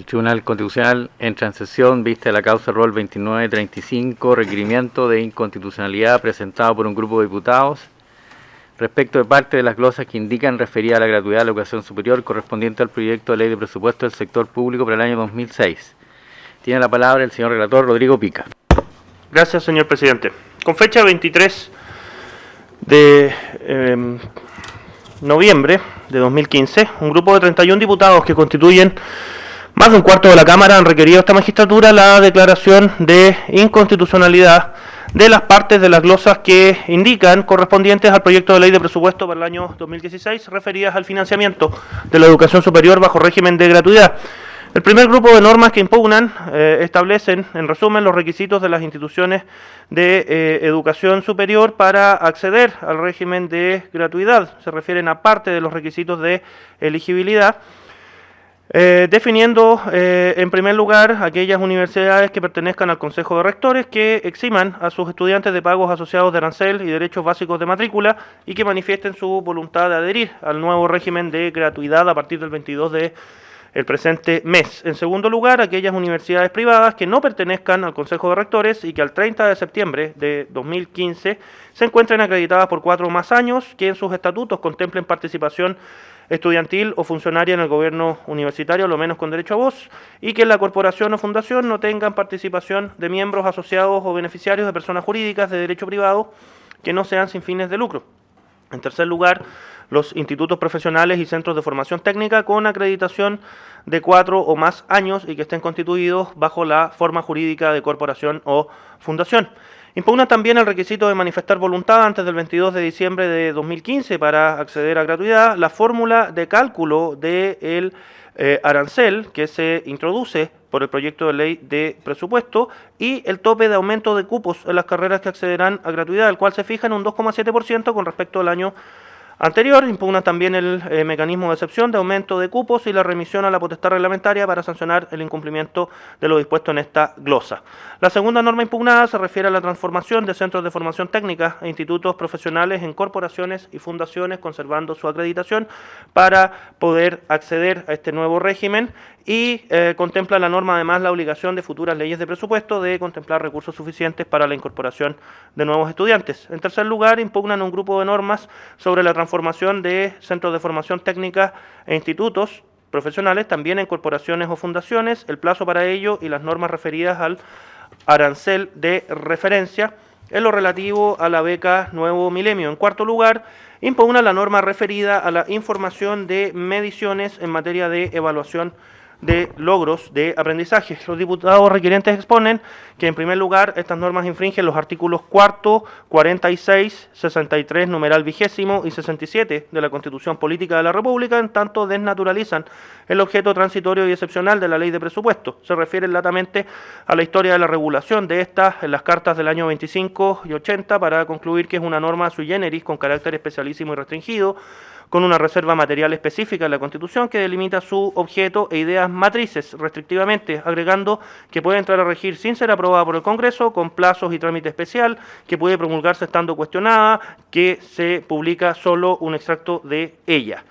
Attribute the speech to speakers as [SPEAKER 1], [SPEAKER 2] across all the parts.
[SPEAKER 1] Tribunal Constitucional entra en sesión vista la causa rol 2935, requerimiento de inconstitucionalidad presentado por un grupo de diputados respecto de parte de las glosas que indican referida a la gratuidad de la educación superior correspondiente al proyecto de ley de presupuesto del sector público para el año 2006. Tiene la palabra el señor relator Rodrigo Pica.
[SPEAKER 2] Gracias, señor presidente. Con fecha 23 de noviembre de 2015, un grupo de 31 diputados que constituyen más de un cuarto de la Cámara han requerido a esta magistratura la declaración de inconstitucionalidad de las partes de las glosas que indican correspondientes al proyecto de ley de presupuesto para el año 2016 referidas al financiamiento de la educación superior bajo régimen de gratuidad. El primer grupo de normas que impugnan establecen, en resumen, los requisitos de las instituciones de educación superior para acceder al régimen de gratuidad. Se refieren a parte de los requisitos de elegibilidad, definiendo en primer lugar aquellas universidades que pertenezcan al Consejo de Rectores que eximan a sus estudiantes de pagos asociados de arancel y derechos básicos de matrícula y que manifiesten su voluntad de adherir al nuevo régimen de gratuidad a partir del 22 de el presente mes. En segundo lugar, aquellas universidades privadas que no pertenezcan al Consejo de Rectores y que al 30 de septiembre de 2015 se encuentren acreditadas por 4 o más años, que en sus estatutos contemplen participación estudiantil o funcionaria en el gobierno universitario, lo menos con derecho a voz, y que en la corporación o fundación no tengan participación de miembros asociados o beneficiarios de personas jurídicas de derecho privado que no sean sin fines de lucro. En tercer lugar, los institutos profesionales y centros de formación técnica con acreditación de 4 o más años y que estén constituidos bajo la forma jurídica de corporación o fundación. Impugna también el requisito de manifestar voluntad antes del 22 de diciembre de 2015 para acceder a gratuidad, la fórmula de cálculo del arancel que se introduce por el proyecto de ley de presupuesto y el tope de aumento de cupos en las carreras que accederán a gratuidad, el cual se fija en un 2,7% con respecto al año anterior. Impugna también el mecanismo de excepción de aumento de cupos y la remisión a la potestad reglamentaria para sancionar el incumplimiento de lo dispuesto en esta glosa. La segunda norma impugnada se refiere a la transformación de centros de formación técnica e institutos profesionales en corporaciones y fundaciones, conservando su acreditación para poder acceder a este nuevo régimen y contempla la norma además la obligación de futuras leyes de presupuesto de contemplar recursos suficientes para la incorporación de nuevos estudiantes. En tercer lugar, impugnan un grupo de normas sobre la transformación de centros de formación técnica e institutos profesionales, también en corporaciones o fundaciones, el plazo para ello y las normas referidas al arancel de referencia en lo relativo a la beca Nuevo Milenio. En cuarto lugar, impugna la norma referida a la información de mediciones en materia de evaluación de logros de aprendizaje. Los diputados requirientes exponen que en primer lugar estas normas infringen los artículos 4, 46, 63, numeral 20 y 67 de la Constitución Política de la República, en tanto desnaturalizan el objeto transitorio y excepcional de la ley de presupuesto. Se refieren latamente a la historia de la regulación de estas en las cartas del año 25 y 80 para concluir que es una norma sui generis con carácter especialísimo y restringido, con una reserva material específica en la Constitución que delimita su objeto e ideas matrices restrictivamente, agregando que puede entrar a regir sin ser aprobada por el Congreso, con plazos y trámite especial, que puede promulgarse estando cuestionada, que se publica solo un extracto de ella.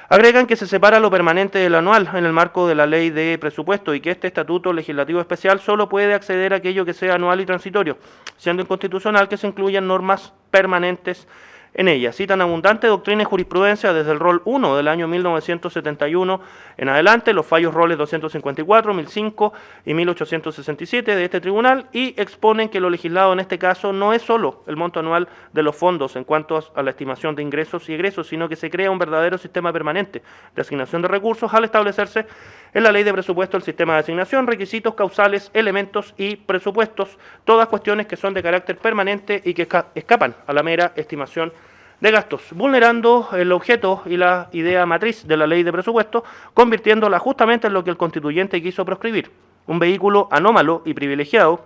[SPEAKER 2] Agregan que se separa lo permanente de lo anual en el marco de la ley de presupuesto y que este estatuto legislativo especial solo puede acceder a aquello que sea anual y transitorio, siendo inconstitucional que se incluyan normas permanentes en ella. Citan abundante doctrina y jurisprudencia desde el rol 1 del año 1971 en adelante, los fallos roles 254, 1005 y 1867 de este tribunal, y exponen que lo legislado en este caso no es solo el monto anual de los fondos en cuanto a la estimación de ingresos y egresos, sino que se crea un verdadero sistema permanente de asignación de recursos al establecerse en la ley de presupuesto el sistema de asignación, requisitos, causales, elementos y presupuestos, todas cuestiones que son de carácter permanente y que escapan a la mera estimación de gastos, vulnerando el objeto y la idea matriz de la ley de presupuesto, convirtiéndola justamente en lo que el constituyente quiso proscribir, un vehículo anómalo y privilegiado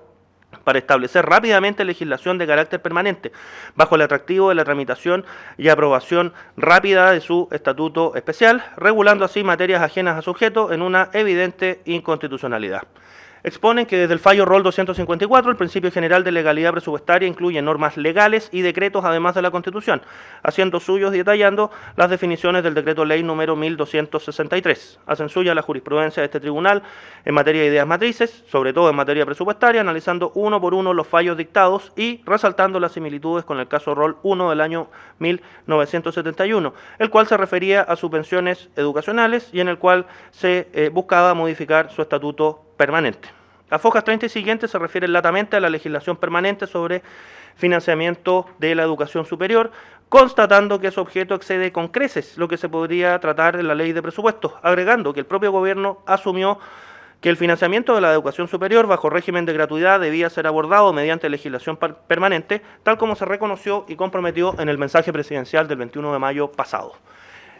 [SPEAKER 2] para establecer rápidamente legislación de carácter permanente, bajo el atractivo de la tramitación y aprobación rápida de su estatuto especial, regulando así materias ajenas a su objeto en una evidente inconstitucionalidad. Exponen que desde el fallo Rol 254 el principio general de legalidad presupuestaria incluye normas legales y decretos además de la Constitución, haciendo suyos y detallando las definiciones del decreto ley número 1263. Hacen suya la jurisprudencia de este tribunal en materia de ideas matrices, sobre todo en materia presupuestaria, analizando uno por uno los fallos dictados y resaltando las similitudes con el caso Rol 1 del año 1971, el cual se refería a subvenciones educacionales y en el cual se buscaba modificar su estatuto permanente. Las fojas 30 y siguientes se refieren latamente a la legislación permanente sobre financiamiento de la educación superior, constatando que su objeto excede con creces lo que se podría tratar en la ley de presupuestos, agregando que el propio gobierno asumió que el financiamiento de la educación superior bajo régimen de gratuidad debía ser abordado mediante legislación permanente, tal como se reconoció y comprometió en el mensaje presidencial del 21 de mayo pasado.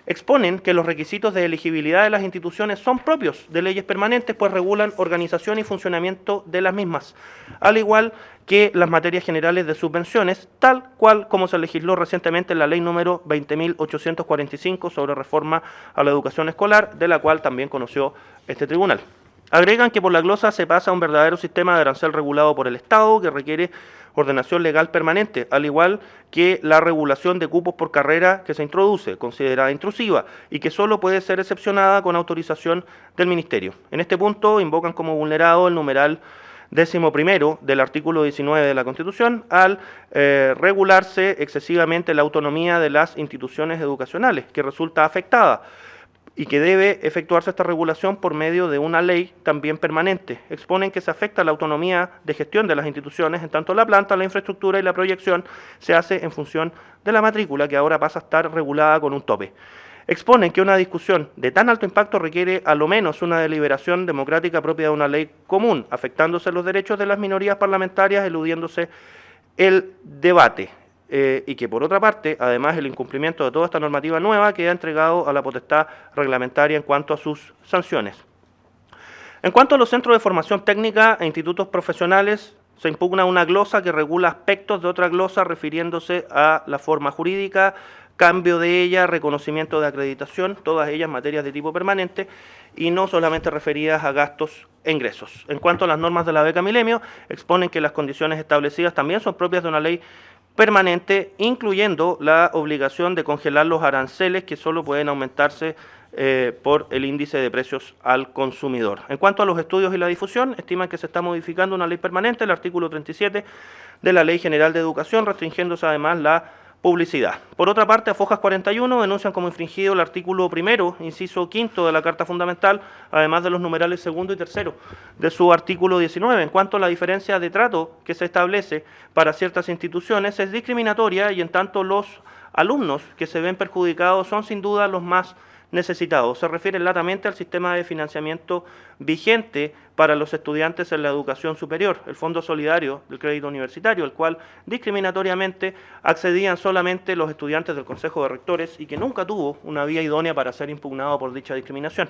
[SPEAKER 2] Exponen que los requisitos de elegibilidad de las instituciones son propios de leyes permanentes, pues regulan organización y funcionamiento de las mismas, al igual que las materias generales de subvenciones, tal cual como se legisló recientemente en la ley número 20.845 sobre reforma a la educación escolar, de la cual también conoció este tribunal. Agregan que por la glosa se pasa a un verdadero sistema de arancel regulado por el Estado que requiere ordenación legal permanente, al igual que la regulación de cupos por carrera que se introduce, considerada intrusiva, y que solo puede ser excepcionada con autorización del Ministerio. En este punto invocan como vulnerado el numeral 11º del artículo 19 de la Constitución al regularse excesivamente la autonomía de las instituciones educacionales, que resulta afectada y que debe efectuarse esta regulación por medio de una ley también permanente. Exponen que se afecta la autonomía de gestión de las instituciones, en tanto la planta, la infraestructura y la proyección se hace en función de la matrícula, que ahora pasa a estar regulada con un tope. Exponen que una discusión de tan alto impacto requiere a lo menos una deliberación democrática propia de una ley común, afectándose los derechos de las minorías parlamentarias, eludiéndose el debate. Y que por otra parte, además el incumplimiento de toda esta normativa nueva queda entregado a la potestad reglamentaria en cuanto a sus sanciones. En cuanto a los centros de formación técnica e institutos profesionales, se impugna una glosa que regula aspectos de otra glosa refiriéndose a la forma jurídica, cambio de ella, reconocimiento de acreditación, todas ellas materias de tipo permanente y no solamente referidas a gastos e ingresos. En cuanto a las normas de la beca Milenio, exponen que las condiciones establecidas también son propias de una ley permanente, incluyendo la obligación de congelar los aranceles que solo pueden aumentarse por el índice de precios al consumidor. En cuanto a los estudios y la difusión, estiman que se está modificando una ley permanente, el artículo 37 de la Ley General de Educación, restringiéndose además la publicidad. Por otra parte, a Fojas 41 denuncian como infringido el artículo 1º, inciso 5 de la Carta Fundamental, además de los numerales 2 y 3 de su artículo 19. En cuanto a la diferencia de trato que se establece para ciertas instituciones, es discriminatoria y en tanto los alumnos que se ven perjudicados son sin duda los más necesitados. Se refiere latamente al sistema de financiamiento vigente para los estudiantes en la educación superior, el Fondo Solidario del Crédito Universitario, el cual discriminatoriamente accedían solamente los estudiantes del Consejo de Rectores y que nunca tuvo una vía idónea para ser impugnado por dicha discriminación.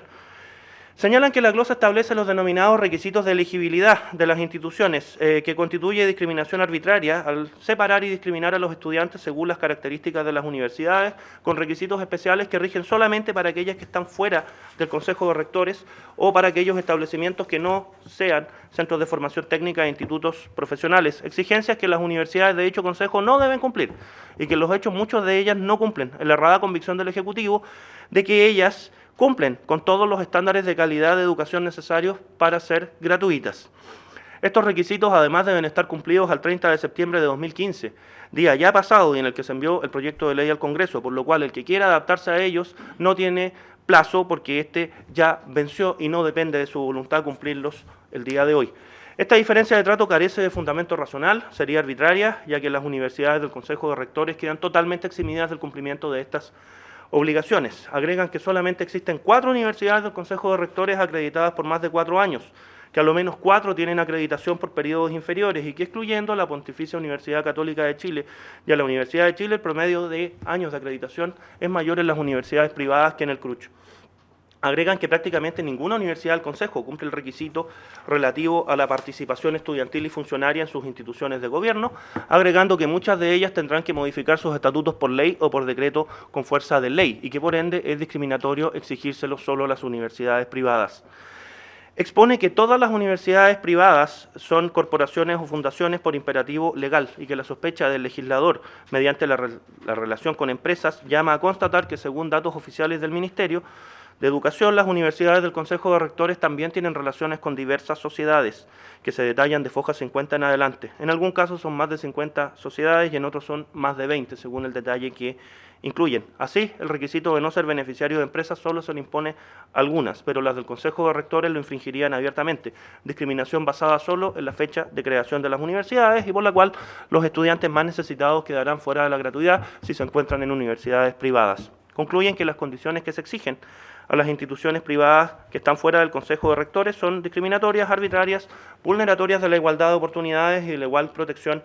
[SPEAKER 2] Señalan que la glosa establece los denominados requisitos de elegibilidad de las instituciones, que constituye discriminación arbitraria al separar y discriminar a los estudiantes según las características de las universidades, con requisitos especiales que rigen solamente para aquellas que están fuera del Consejo de Rectores o para aquellos establecimientos que no sean centros de formación técnica e institutos profesionales. Exigencias que las universidades de dicho Consejo no deben cumplir y que en los hechos muchos de ellas no cumplen, en la errada convicción del Ejecutivo de que ellas cumplen con todos los estándares de calidad de educación necesarios para ser gratuitas. Estos requisitos además deben estar cumplidos al 30 de septiembre de 2015, día ya pasado y en el que se envió el proyecto de ley al Congreso, por lo cual el que quiera adaptarse a ellos no tiene plazo porque este ya venció y no depende de su voluntad cumplirlos el día de hoy. Esta diferencia de trato carece de fundamento racional, sería arbitraria, ya que las universidades del Consejo de Rectores quedan totalmente eximidas del cumplimiento de estas obligaciones. Agregan que solamente existen 4 universidades del Consejo de Rectores acreditadas por más de 4 años, que a lo menos 4 tienen acreditación por periodos inferiores y que excluyendo a la Pontificia Universidad Católica de Chile y a la Universidad de Chile el promedio de años de acreditación es mayor en las universidades privadas que en el CRUCH. Agregan que prácticamente ninguna universidad del Consejo cumple el requisito relativo a la participación estudiantil y funcionaria en sus instituciones de gobierno, agregando que muchas de ellas tendrán que modificar sus estatutos por ley o por decreto con fuerza de ley y que por ende es discriminatorio exigírselo solo a las universidades privadas. expone que todas las universidades privadas son corporaciones o fundaciones por imperativo legal y que la sospecha del legislador mediante la relación con empresas llama a constatar que según datos oficiales del Ministerio de Educación, las universidades del Consejo de Rectores también tienen relaciones con diversas sociedades que se detallan de foja 50 en adelante. En algún caso son más de 50 sociedades y en otros son más de 20, según el detalle que incluyen. Así, el requisito de no ser beneficiario de empresas solo se le impone a algunas, pero las del Consejo de Rectores lo infringirían abiertamente. Discriminación basada solo en la fecha de creación de las universidades y por la cual los estudiantes más necesitados quedarán fuera de la gratuidad si se encuentran en universidades privadas. Concluyen que las condiciones que se exigen a las instituciones privadas que están fuera del Consejo de Rectores son discriminatorias, arbitrarias, vulneratorias de la igualdad de oportunidades y de la igual protección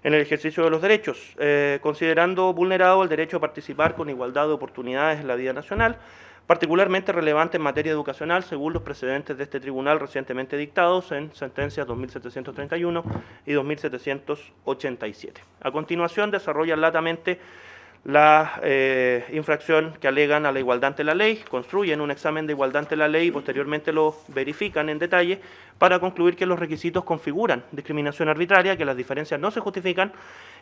[SPEAKER 2] en el ejercicio de los derechos, considerando vulnerado el derecho a participar con igualdad de oportunidades en la vida nacional, particularmente relevante en materia educacional, según los precedentes de este tribunal recientemente dictados en sentencias 2731 y 2787. A continuación, desarrollan latamente la infracción que alegan a la igualdad ante la ley, construyen un examen de igualdad ante la ley y posteriormente lo verifican en detalle para concluir que los requisitos configuran discriminación arbitraria, que las diferencias no se justifican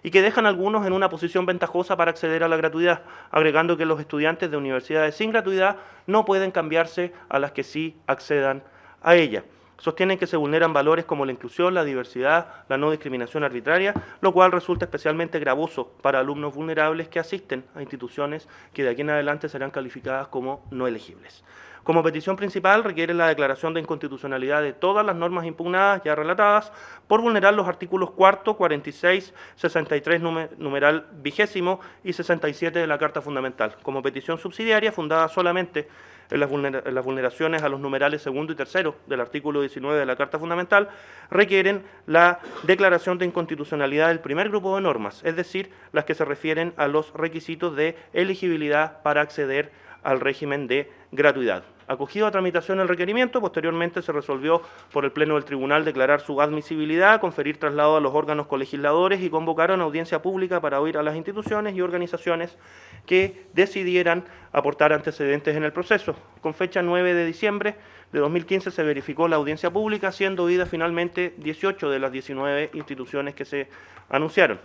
[SPEAKER 2] y que dejan a algunos en una posición ventajosa para acceder a la gratuidad, agregando que los estudiantes de universidades sin gratuidad no pueden cambiarse a las que sí accedan a ella. Sostienen que se vulneran valores como la inclusión, la diversidad, la no discriminación arbitraria, lo cual resulta especialmente gravoso para alumnos vulnerables que asisten a instituciones que de aquí en adelante serán calificadas como no elegibles. Como petición principal requieren la declaración de inconstitucionalidad de todas las normas impugnadas ya relatadas por vulnerar los artículos 4, 46, 63 numeral 20 y 67 de la Carta Fundamental. Como petición subsidiaria fundada solamente en las vulneraciones a los numerales segundo y tercero del artículo 19 de la Carta Fundamental, requieren la declaración de inconstitucionalidad del primer grupo de normas, es decir, las que se refieren a los requisitos de elegibilidad para acceder al régimen de gratuidad. Acogido a tramitación el requerimiento, posteriormente se resolvió por el Pleno del Tribunal declarar su admisibilidad, conferir traslado a los órganos colegisladores y convocar a una audiencia pública para oír a las instituciones y organizaciones que decidieran aportar antecedentes en el proceso. Con fecha 9 de diciembre de 2015 se verificó la audiencia pública, siendo oídas finalmente 18 de las 19 instituciones que se anunciaron.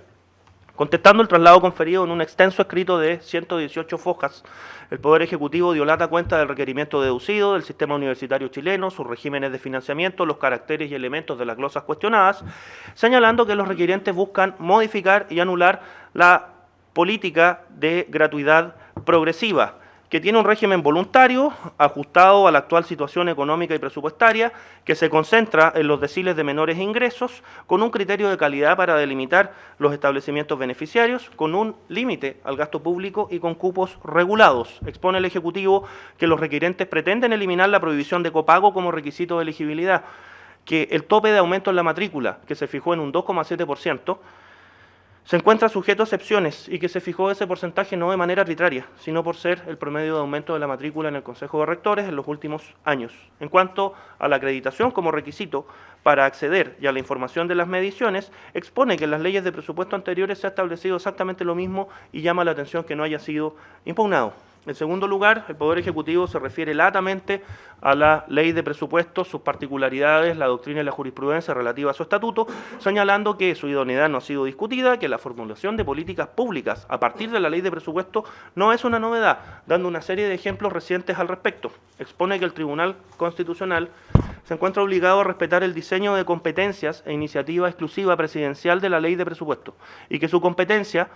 [SPEAKER 2] Contestando el traslado conferido en un extenso escrito de 118 fojas, el Poder Ejecutivo dio lata cuenta del requerimiento deducido, del sistema universitario chileno, sus regímenes de financiamiento, los caracteres y elementos de las glosas cuestionadas, señalando que los requirientes buscan modificar y anular la política de gratuidad progresiva, que tiene un régimen voluntario, ajustado a la actual situación económica y presupuestaria, que se concentra en los deciles de menores ingresos, con un criterio de calidad para delimitar los establecimientos beneficiarios, con un límite al gasto público y con cupos regulados. Expone el Ejecutivo que los requirentes pretenden eliminar la prohibición de copago como requisito de elegibilidad, que el tope de aumento en la matrícula, que se fijó en un 2,7%, se encuentra sujeto a excepciones y que se fijó ese porcentaje no de manera arbitraria, sino por ser el promedio de aumento de la matrícula en el Consejo de Rectores en los últimos años. En cuanto a la acreditación como requisito para acceder y a la información de las mediciones, expone que en las leyes de presupuesto anteriores se ha establecido exactamente lo mismo y llama la atención que no haya sido impugnado. En segundo lugar, el Poder Ejecutivo se refiere latamente a la ley de presupuestos, sus particularidades, la doctrina y la jurisprudencia relativa a su estatuto, señalando que su idoneidad no ha sido discutida, que la formulación de políticas públicas a partir de la ley de presupuesto no es una novedad, dando una serie de ejemplos recientes al respecto. Expone que el Tribunal Constitucional se encuentra obligado a respetar el diseño de competencias e iniciativa exclusiva presidencial de la ley de presupuesto y que su competencia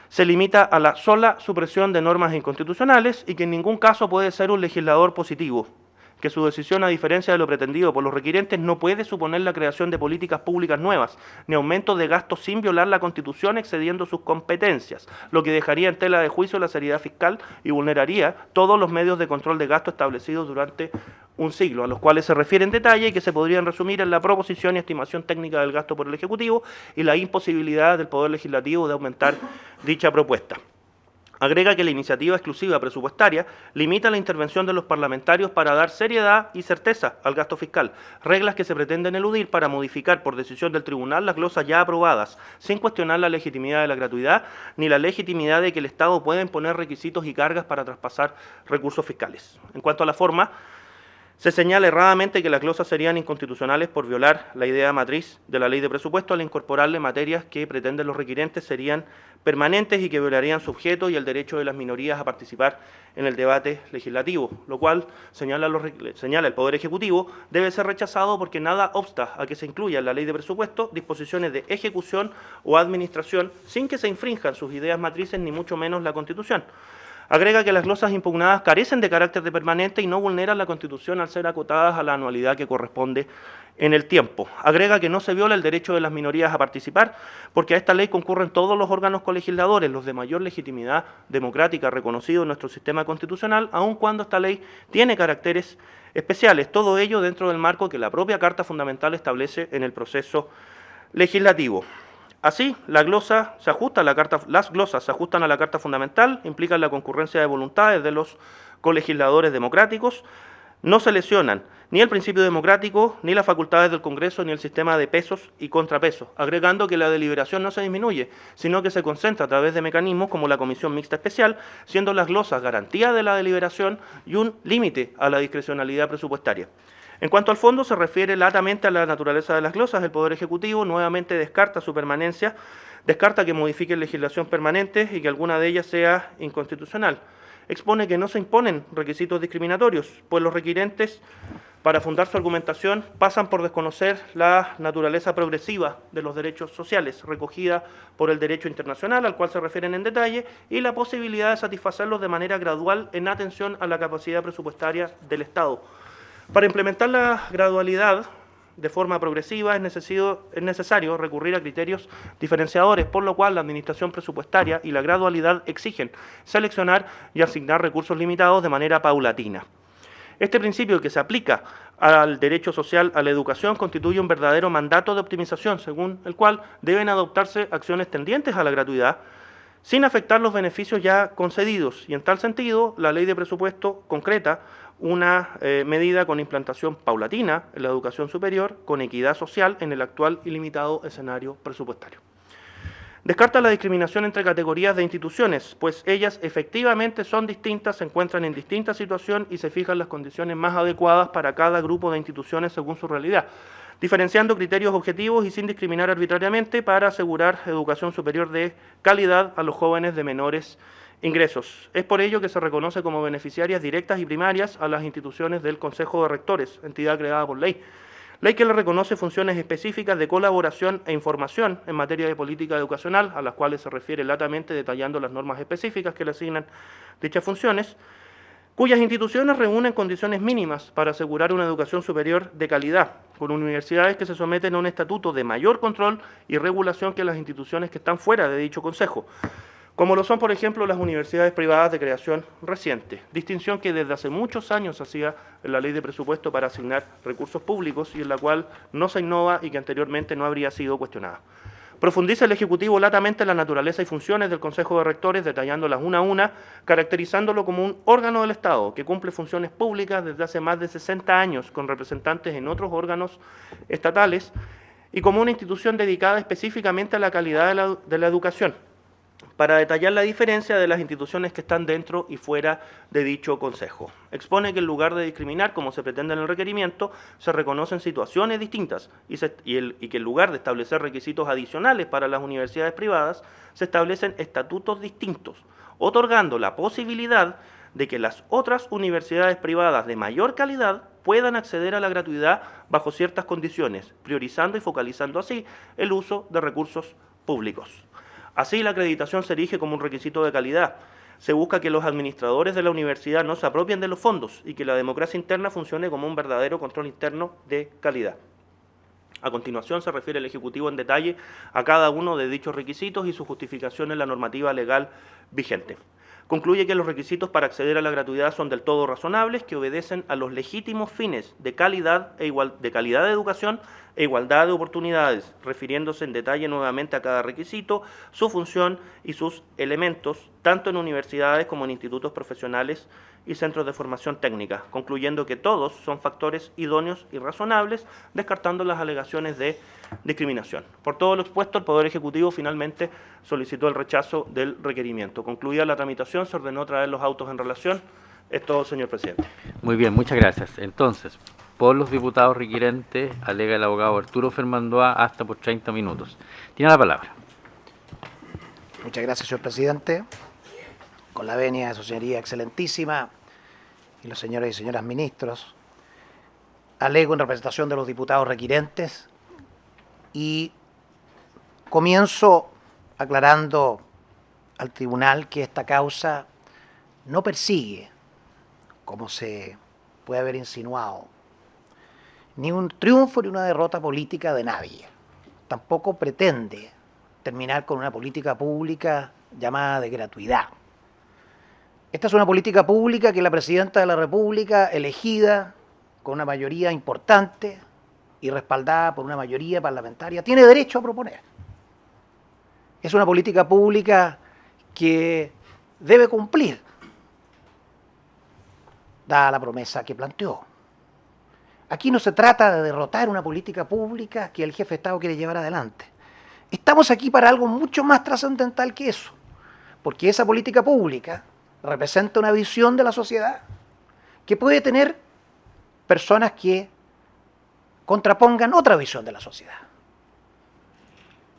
[SPEAKER 2] se limita a la sola supresión de normas inconstitucionales y que en ningún caso puede ser un legislador positivo, que su decisión, a diferencia de lo pretendido por los requirientes, no puede suponer la creación de políticas públicas nuevas, ni aumento de gastos sin violar la Constitución excediendo sus competencias, lo que dejaría en tela de juicio la seriedad fiscal y vulneraría todos los medios de control de gasto establecidos durante un siglo, a los cuales se refiere en detalle y que se podrían resumir en la proposición y estimación técnica del gasto por el Ejecutivo y la imposibilidad del Poder Legislativo de aumentar dicha propuesta. Agrega que la iniciativa exclusiva presupuestaria limita la intervención de los parlamentarios para dar seriedad y certeza al gasto fiscal, reglas que se pretenden eludir para modificar por decisión del tribunal las glosas ya aprobadas, sin cuestionar la legitimidad de la gratuidad ni la legitimidad de que el Estado pueda imponer requisitos y cargas para traspasar recursos fiscales. En cuanto a la forma, Se señala erradamente que las glosas serían inconstitucionales por violar la idea matriz de la ley de presupuesto al incorporarle materias que pretenden los requirentes serían permanentes y que violarían su objeto y el derecho de las minorías a participar en el debate legislativo, lo cual, señala el Poder Ejecutivo, debe ser rechazado porque nada obsta a que se incluya en la ley de presupuesto disposiciones de ejecución o administración sin que se infrinjan sus ideas matrices ni mucho menos la Constitución. Agrega que las glosas impugnadas carecen de carácter de permanente y no vulneran la Constitución al ser acotadas a la anualidad que corresponde en el tiempo. Agrega que no se viola el derecho de las minorías a participar porque a esta ley concurren todos los órganos colegisladores, los de mayor legitimidad democrática reconocidos en nuestro sistema constitucional, aun cuando esta ley tiene caracteres especiales, todo ello dentro del marco que la propia Carta Fundamental establece en el proceso legislativo. Así, las glosas se ajustan a la Carta Fundamental, implican la concurrencia de voluntades de los colegisladores democráticos, no se lesionan ni el principio democrático, ni las facultades del Congreso, ni el sistema de pesos y contrapesos, agregando que la deliberación no se disminuye, sino que se concentra a través de mecanismos como la Comisión Mixta Especial, siendo las glosas garantía de la deliberación y un límite a la discrecionalidad presupuestaria. En cuanto al fondo, se refiere latamente a la naturaleza de las glosas. El Poder Ejecutivo nuevamente descarta su permanencia, descarta que modifiquen legislación permanente y que alguna de ellas sea inconstitucional. Expone que no se imponen requisitos discriminatorios, pues los requirentes, para fundar su argumentación, pasan por desconocer la naturaleza progresiva de los derechos sociales, recogida por el derecho internacional, al cual se refieren en detalle, y la posibilidad de satisfacerlos de manera gradual en atención a la capacidad presupuestaria del Estado. Para implementar la gradualidad de forma progresiva es necesario recurrir a criterios diferenciadores, por lo cual la administración presupuestaria y la gradualidad exigen seleccionar y asignar recursos limitados de manera paulatina. Este principio que se aplica al derecho social a la educación constituye un verdadero mandato de optimización, según el cual deben adoptarse acciones tendientes a la gratuidad, sin afectar los beneficios ya concedidos, y en tal sentido la ley de presupuesto concreta una medida con implantación paulatina en la educación superior, con equidad social en el actual y limitado escenario presupuestario. Descarta la discriminación entre categorías de instituciones, pues ellas efectivamente son distintas, se encuentran en distinta situación y se fijan las condiciones más adecuadas para cada grupo de instituciones según su realidad, diferenciando criterios objetivos y sin discriminar arbitrariamente para asegurar educación superior de calidad a los jóvenes de menores ingresos. Es por ello que se reconoce como beneficiarias directas y primarias a las instituciones del Consejo de Rectores, entidad creada por ley que le reconoce funciones específicas de colaboración e información en materia de política educacional, a las cuales se refiere latamente detallando las normas específicas que le asignan dichas funciones, cuyas instituciones reúnen condiciones mínimas para asegurar una educación superior de calidad, con universidades que se someten a un estatuto de mayor control y regulación que las instituciones que están fuera de dicho consejo, como lo son, por ejemplo, las universidades privadas de creación reciente, distinción que desde hace muchos años se hacía en la ley de presupuesto para asignar recursos públicos y en la cual no se innova y que anteriormente no habría sido cuestionada. Profundiza el Ejecutivo latamente la naturaleza y funciones del Consejo de Rectores, detallándolas una a una, caracterizándolo como un órgano del Estado que cumple funciones públicas desde hace más de 60 años con representantes en otros órganos estatales y como una institución dedicada específicamente a la calidad de la educación, para detallar la diferencia de las instituciones que están dentro y fuera de dicho Consejo. Expone que en lugar de discriminar, como se pretende en el requerimiento, se reconocen situaciones distintas y que en lugar de establecer requisitos adicionales para las universidades privadas, se establecen estatutos distintos, otorgando la posibilidad de que las otras universidades privadas de mayor calidad puedan acceder a la gratuidad bajo ciertas condiciones, priorizando y focalizando así el uso de recursos públicos. Así, la acreditación se erige como un requisito de calidad. Se busca que los administradores de la universidad no se apropien de los fondos y que la democracia interna funcione como un verdadero control interno de calidad. A continuación, se refiere el Ejecutivo en detalle a cada uno de dichos requisitos y su justificación en la normativa legal vigente. Concluye que los requisitos para acceder a la gratuidad son del todo razonables, que obedecen a los legítimos fines de calidad de educación e igualdad de oportunidades, refiriéndose en detalle nuevamente a cada requisito, su función y sus elementos, tanto en universidades como en institutos profesionales y centros de formación técnica, concluyendo que todos son factores idóneos y razonables, descartando las alegaciones de discriminación. Por todo lo expuesto, el Poder Ejecutivo finalmente solicitó el rechazo del requerimiento. Concluida la tramitación, se ordenó traer los autos en relación Es todo, señor presidente.
[SPEAKER 1] Muy bien, muchas gracias. Entonces, por los diputados requirentes, alega el abogado Arturo Fermandoa hasta por 30 minutos. Tiene la palabra.
[SPEAKER 3] Muchas gracias, señor presidente. Con la venia de su señoría excelentísima y los señores y señoras ministros, alego en representación de los diputados requirentes y comienzo aclarando al tribunal que esta causa no persigue, como se puede haber insinuado, ni un triunfo ni una derrota política de nadie. Tampoco pretende terminar con una política pública llamada de gratuidad. Esta es una política pública que la Presidenta de la República, elegida con una mayoría importante y respaldada por una mayoría parlamentaria, tiene derecho a proponer. Es una política pública que debe cumplir, dada la promesa que planteó. Aquí no se trata de derrotar una política pública que el jefe de Estado quiere llevar adelante. Estamos aquí para algo mucho más trascendental que eso, porque esa política pública representa una visión de la sociedad que puede tener personas que contrapongan otra visión de la sociedad.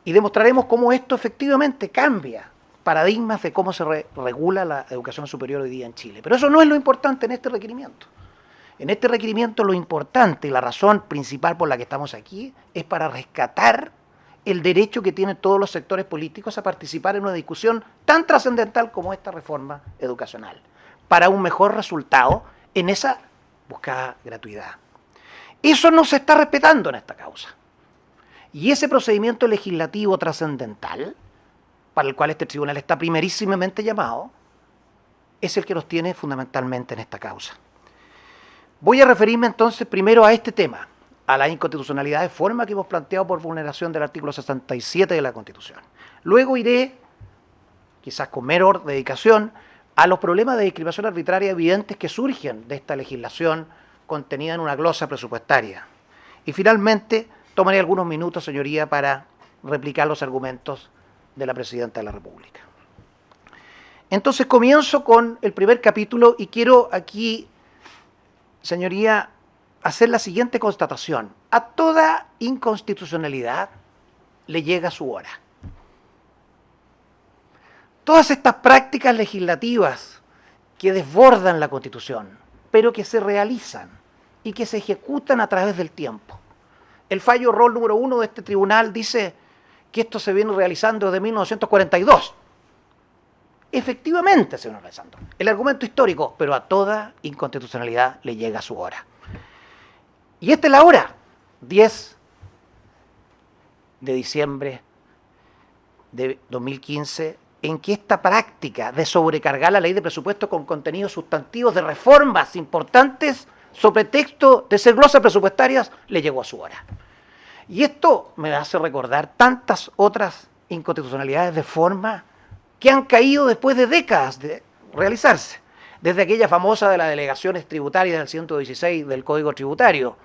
[SPEAKER 3] Y demostraremos cómo esto efectivamente cambia paradigmas de cómo se regula la educación superior hoy día en Chile. Pero eso no es lo importante en este requerimiento. En este requerimiento lo importante y la razón principal por la que estamos aquí es para rescatar el derecho que tienen todos los sectores políticos a participar en una discusión tan trascendental como esta reforma educacional, para un mejor resultado en esa buscada gratuidad. Eso no se está respetando en esta causa. Y ese procedimiento legislativo trascendental, para el cual este tribunal está primerísimamente llamado, es el que nos tiene fundamentalmente en esta causa. Voy a referirme entonces primero a este tema, a la inconstitucionalidad de forma que hemos planteado por vulneración del artículo 67 de la Constitución. Luego iré, quizás con menor dedicación, a los problemas de discriminación arbitraria evidentes que surgen de esta legislación contenida en una glosa presupuestaria. Y finalmente, tomaré algunos minutos, señoría, para replicar los argumentos de la Presidenta de la República. Entonces comienzo con el primer capítulo y quiero aquí, señoría, hacer la siguiente constatación. A toda inconstitucionalidad le llega su hora. Todas estas prácticas legislativas que desbordan la Constitución, pero que se realizan y que se ejecutan a través del tiempo. El fallo rol número 1 de este tribunal dice que esto se viene realizando desde 1942. Efectivamente se viene realizando. El argumento histórico, pero a toda inconstitucionalidad le llega su hora. Y esta es la hora, 10 de diciembre de 2015, en que esta práctica de sobrecargar la ley de presupuesto con contenidos sustantivos de reformas importantes sobre texto de ser glosas presupuestarias le llegó a su hora. Y esto me hace recordar tantas otras inconstitucionalidades de forma que han caído después de décadas de realizarse. Desde aquella famosa de las delegaciones tributarias del 116 del Código Tributario,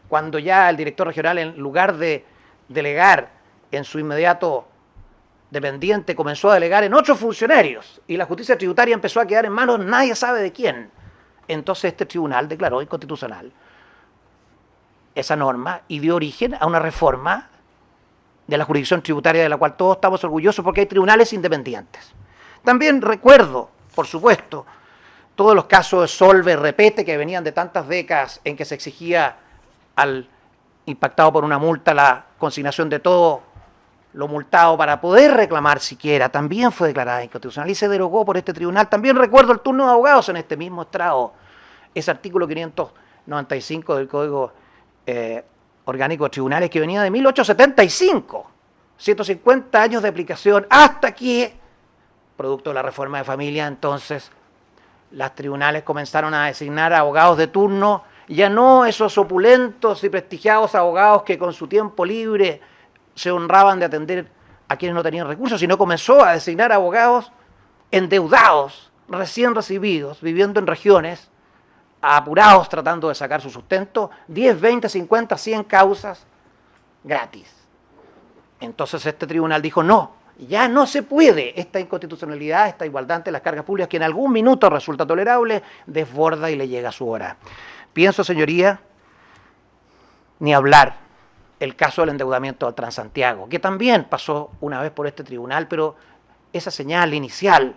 [SPEAKER 3] cuando ya el director regional, en lugar de delegar en su inmediato dependiente, comenzó a delegar en 8 funcionarios y la justicia tributaria empezó a quedar en manos nadie sabe de quién. Entonces este tribunal declaró inconstitucional esa norma y dio origen a una reforma de la jurisdicción tributaria de la cual todos estamos orgullosos porque hay tribunales independientes. También recuerdo, por supuesto, todos los casos de Solve, Repete, que venían de tantas décadas en que se exigía al impactado por una multa la consignación de todo lo multado para poder reclamar siquiera, también fue declarada inconstitucional y se derogó por este tribunal. También recuerdo el turno de abogados en este mismo estrado, ese artículo 595 del Código Orgánico de Tribunales que venía de 1875, 150 años de aplicación, hasta que, producto de la reforma de familia, entonces, los tribunales comenzaron a designar abogados de turno, ya no esos opulentos y prestigiados abogados que con su tiempo libre se honraban de atender a quienes no tenían recursos, sino comenzó a designar abogados endeudados, recién recibidos, viviendo en regiones, apurados tratando de sacar su sustento, 10, 20, 50, 100 causas gratis. Entonces este tribunal dijo, no, Ya no se puede esta inconstitucionalidad, esta igualdad ante las cargas públicas que en algún minuto resulta tolerable, desborda y le llega a su hora. Pienso, señoría, ni hablar el caso del endeudamiento al Transantiago, que también pasó una vez por este tribunal, pero esa señal inicial,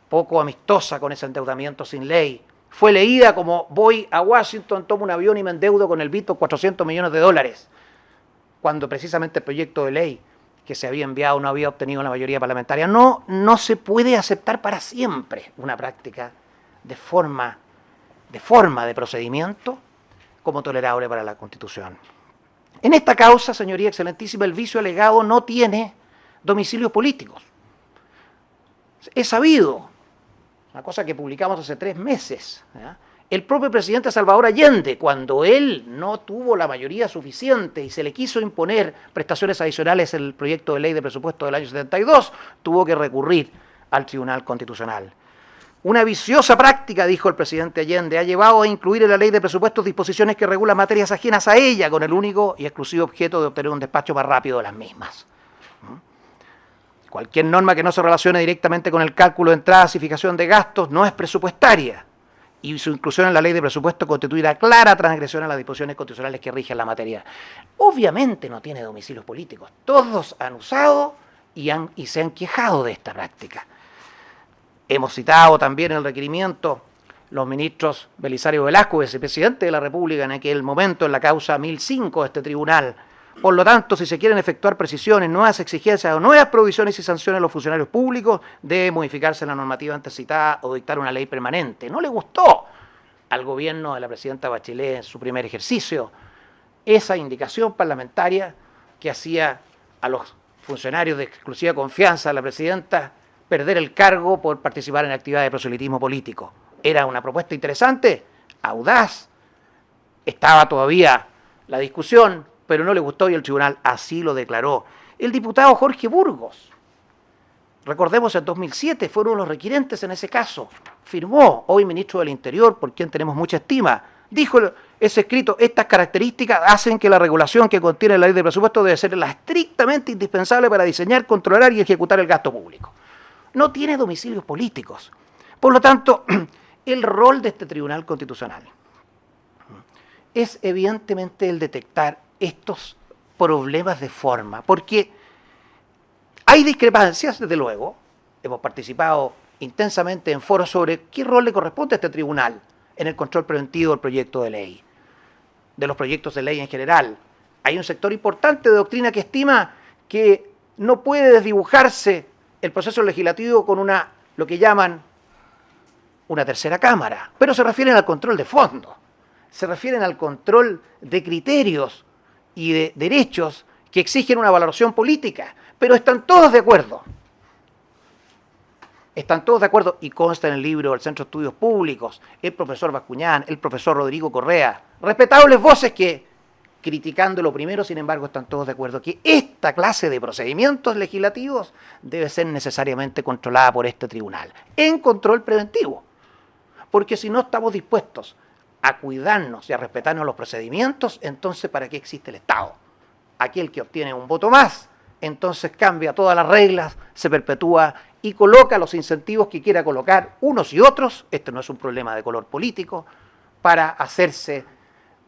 [SPEAKER 3] poco amistosa con ese endeudamiento sin ley, fue leída como voy a Washington, tomo un avión y me endeudo con el BID por $400 millones, cuando precisamente el proyecto de ley que se había enviado no había obtenido la mayoría parlamentaria. No se puede aceptar para siempre una práctica de forma de procedimiento como tolerable para la Constitución. En esta causa, señoría excelentísima, el vicio alegado no tiene domicilios políticos. Es sabido, una cosa que publicamos hace 3 meses, ¿ya? El propio presidente Salvador Allende, cuando él no tuvo la mayoría suficiente y se le quiso imponer prestaciones adicionales en el proyecto de ley de presupuesto del año 72, tuvo que recurrir al Tribunal Constitucional. Una viciosa práctica, dijo el presidente Allende, ha llevado a incluir en la ley de presupuestos disposiciones que regulan materias ajenas a ella, con el único y exclusivo objeto de obtener un despacho más rápido de las mismas. Cualquier norma que no se relacione directamente con el cálculo de entradas y fijación de gastos no es presupuestaria, y su inclusión en la ley de presupuesto constituirá clara transgresión a las disposiciones constitucionales que rigen la materia. Obviamente no tiene domicilios políticos. Todos han usado y se han quejado de esta práctica. Hemos citado también en el requerimiento los ministros Belisario Velasco, vicepresidente de la República en aquel momento en la causa 1005 de este tribunal. Por lo tanto, si se quieren efectuar precisiones, nuevas exigencias o nuevas provisiones y sanciones a los funcionarios públicos, debe modificarse la normativa antes citada o dictar una ley permanente. No le gustó al gobierno de la presidenta Bachelet en su primer ejercicio esa indicación parlamentaria que hacía a los funcionarios de exclusiva confianza de la presidenta perder el cargo por participar en actividades de proselitismo político. Era una propuesta interesante, audaz, estaba todavía la discusión, pero no le gustó y el tribunal así lo declaró. El diputado Jorge Burgos, recordemos en 2007, fue uno de los requirentes en ese caso, firmó, hoy ministro del Interior, por quien tenemos mucha estima, dijo ese escrito, estas características hacen que la regulación que contiene la ley de presupuesto debe ser la estrictamente indispensable para diseñar, controlar y ejecutar el gasto público. No tiene domicilios políticos. Por lo tanto, el rol de este Tribunal Constitucional es evidentemente el detectar estos problemas de forma, porque hay discrepancias, desde luego, hemos participado intensamente en foros sobre qué rol le corresponde a este tribunal en el control preventivo del proyecto de ley, de los proyectos de ley en general. Hay un sector importante de doctrina que estima que no puede desdibujarse el proceso legislativo con lo que llaman una tercera cámara, pero se refieren al control de fondo, se refieren al control de criterios y de derechos que exigen una valoración política, pero están todos de acuerdo. Están todos de acuerdo y consta en el libro del Centro de Estudios Públicos, el profesor Bascuñán, el profesor Rodrigo Correa, respetables voces que, criticando lo primero, sin embargo, están todos de acuerdo que esta clase de procedimientos legislativos debe ser necesariamente controlada por este tribunal, en control preventivo, porque si no estamos dispuestos a cuidarnos y a respetarnos los procedimientos, entonces ¿para qué existe el Estado? Aquel que obtiene un voto más, entonces cambia todas las reglas, se perpetúa y coloca los incentivos que quiera colocar unos y otros, este no es un problema de color político, para hacerse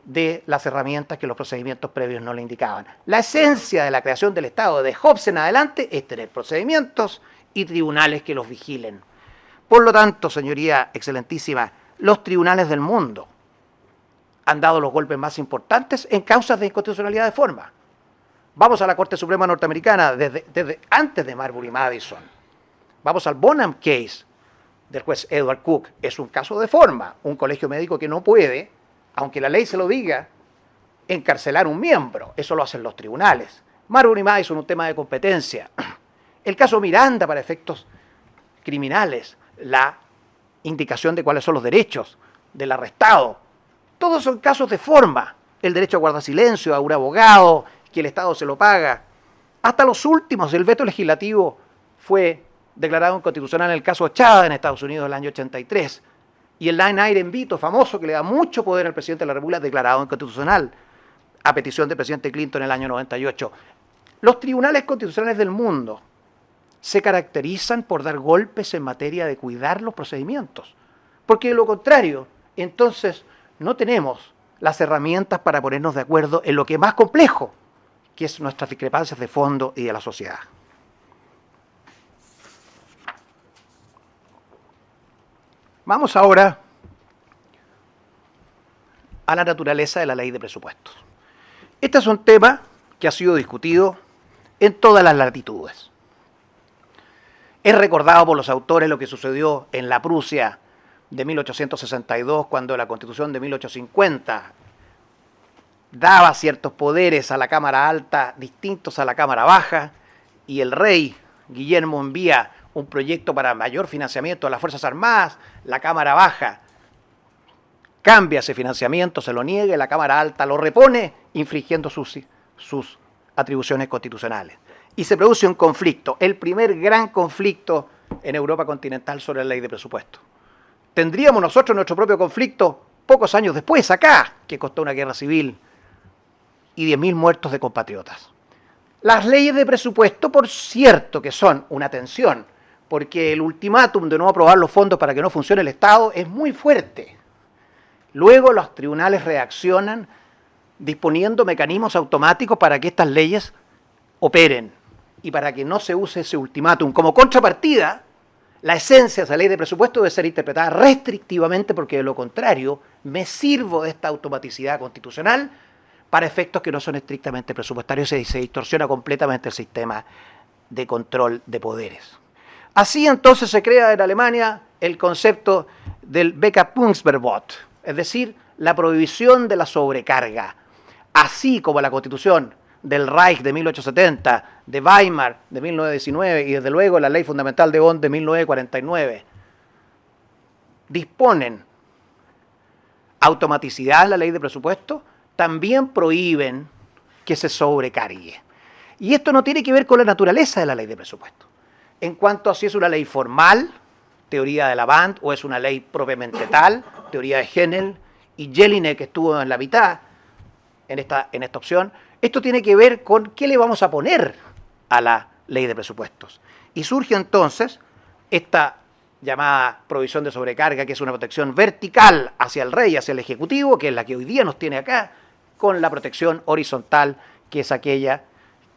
[SPEAKER 3] de las herramientas que los procedimientos previos no le indicaban. La esencia de la creación del Estado de Hobbes en adelante es tener procedimientos y tribunales que los vigilen. Por lo tanto, señoría excelentísima, los tribunales del mundo han dado los golpes más importantes en causas de inconstitucionalidad de forma. Vamos a la Corte Suprema Norteamericana desde antes de Marbury Madison. Vamos al Bonham Case del juez Edward Cook. Es un caso de forma, un colegio médico que no puede, aunque la ley se lo diga, encarcelar un miembro. Eso lo hacen los tribunales. Marbury Madison, un tema de competencia. El caso Miranda para efectos criminales, la indicación de cuáles son los derechos del arrestado. Todos son casos de forma. El derecho a guardar silencio, a un abogado, que el Estado se lo paga. Hasta los últimos, el veto legislativo fue declarado inconstitucional en el caso Chávez en Estados Unidos del año 83. Y el Line Item Veto, famoso, que le da mucho poder al presidente de la República, declarado inconstitucional a petición del presidente Clinton en el año 98. Los tribunales constitucionales del mundo se caracterizan por dar golpes en materia de cuidar los procedimientos, porque de lo contrario, entonces no tenemos las herramientas para ponernos de acuerdo en lo que es más complejo, que es nuestras discrepancias de fondo y de la sociedad. Vamos ahora a la naturaleza de la ley de presupuestos. Este es un tema que ha sido discutido en todas las latitudes. Es recordado por los autores lo que sucedió en la Prusia de 1862, cuando la Constitución de 1850 daba ciertos poderes a la Cámara Alta distintos a la Cámara Baja, y el rey Guillermo envía un proyecto para mayor financiamiento de las Fuerzas Armadas. La Cámara Baja cambia ese financiamiento, se lo niega, y la Cámara Alta lo repone, infringiendo sus atribuciones constitucionales. Y se produce un conflicto, el primer gran conflicto en Europa continental sobre la ley de presupuesto. Tendríamos nosotros nuestro propio conflicto pocos años después, acá, que costó una guerra civil y 10.000 muertos de compatriotas. Las leyes de presupuesto, por cierto, que son una tensión, porque el ultimátum de no aprobar los fondos para que no funcione el Estado es muy fuerte. Luego los tribunales reaccionan disponiendo mecanismos automáticos para que estas leyes operen y para que no se use ese ultimátum. Como contrapartida, la esencia de esa ley de presupuesto debe ser interpretada restrictivamente, porque de lo contrario me sirvo de esta automaticidad constitucional para efectos que no son estrictamente presupuestarios, y se distorsiona completamente el sistema de control de poderes. Así entonces se crea en Alemania el concepto del Beckpunktverbot, es decir, la prohibición de la sobrecarga, así como la Constitución del Reich de 1870, de Weimar de 1919 y desde luego la Ley Fundamental de Bonn de 1949 disponen automaticidad en la ley de presupuesto, también prohíben que se sobrecargue. Y esto no tiene que ver con la naturaleza de la ley de presupuesto. En cuanto a si es una ley formal, teoría de Lavand, o es una ley propiamente tal, teoría de Henel, y Jelinek, que estuvo en la mitad en esta opción, esto tiene que ver con qué le vamos a poner a la ley de presupuestos. Y surge entonces esta llamada provisión de sobrecarga, que es una protección vertical hacia el rey, hacia el ejecutivo, que es la que hoy día nos tiene acá, con la protección horizontal, que es aquella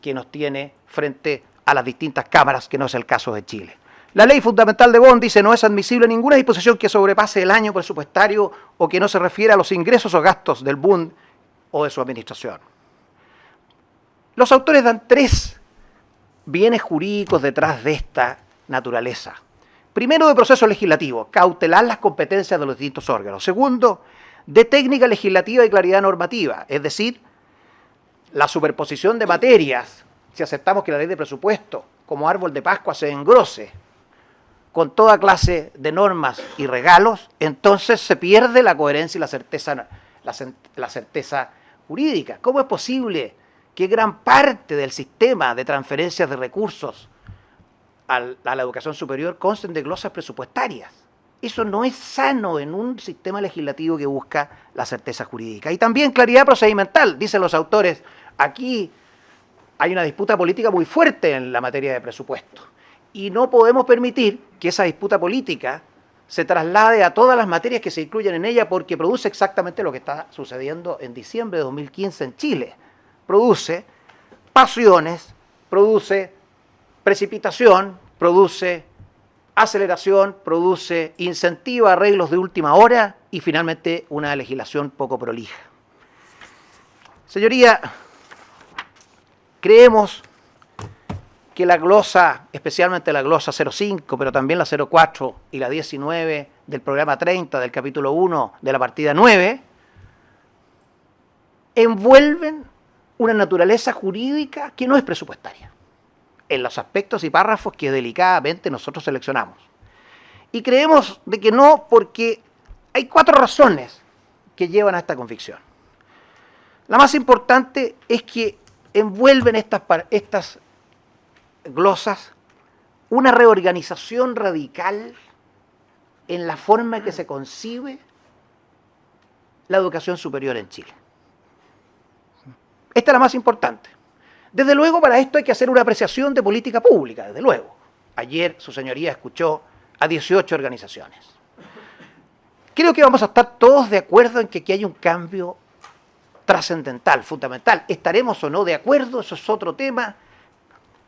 [SPEAKER 3] que nos tiene frente a las distintas cámaras, que no es el caso de Chile. La Ley Fundamental de Bonn dice: no es admisible ninguna disposición que sobrepase el año presupuestario o que no se refiera a los ingresos o gastos del Bund o de su administración. Los autores dan 3 bienes jurídicos detrás de esta naturaleza. Primero, de proceso legislativo, cautelar las competencias de los distintos órganos. Segundo, de técnica legislativa y claridad normativa, es decir, la superposición de materias. Si aceptamos que la ley de presupuesto, como árbol de Pascua, se engrose con toda clase de normas y regalos, entonces se pierde la coherencia y la certeza jurídica. ¿Cómo es posible que gran parte del sistema de transferencias de recursos a la educación superior consten de glosas presupuestarias? Eso no es sano en un sistema legislativo que busca la certeza jurídica. Y también claridad procedimental, dicen los autores. Aquí hay una disputa política muy fuerte en la materia de presupuesto, y no podemos permitir que esa disputa política se traslade a todas las materias que se incluyen en ella, porque produce exactamente lo que está sucediendo en diciembre de 2015 en Chile. Produce pasiones, produce precipitación, produce aceleración, produce incentiva arreglos de última hora y finalmente una legislación poco prolija. Señoría, creemos que la glosa, especialmente la glosa 05, pero también la 04 y la 19 del programa 30 del capítulo 1 de la partida 9, envuelven una naturaleza jurídica que no es presupuestaria, en los aspectos y párrafos que delicadamente nosotros seleccionamos. Y creemos de que no, porque hay 4 razones que llevan a esta convicción. La más importante es que envuelven estas glosas una reorganización radical en la forma en que se concibe la educación superior en Chile. Esta es la más importante. Desde luego, para esto hay que hacer una apreciación de política pública, desde luego. Ayer su señoría escuchó a 18 organizaciones. Creo que vamos a estar todos de acuerdo en que aquí hay un cambio trascendental, fundamental. ¿Estaremos o no de acuerdo? Eso es otro tema.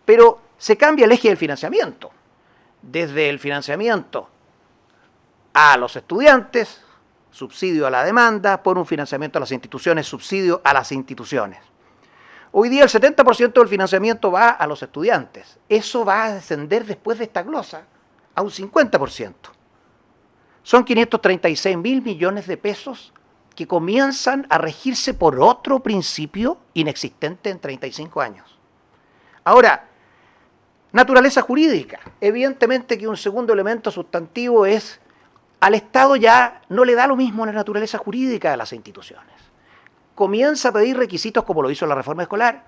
[SPEAKER 3] Pero se cambia el eje del financiamiento. Desde el financiamiento a los estudiantes, subsidio a la demanda, por un financiamiento a las instituciones, subsidio a las instituciones. Hoy día el 70% del financiamiento va a los estudiantes. Eso va a descender después de esta glosa a un 50%. Son 536.000 millones de pesos que comienzan a regirse por otro principio inexistente en 35 años. Ahora, naturaleza jurídica. Evidentemente que un segundo elemento sustantivo es, al Estado ya no le da lo mismo la naturaleza jurídica de las instituciones. Comienza a pedir requisitos como lo hizo la reforma escolar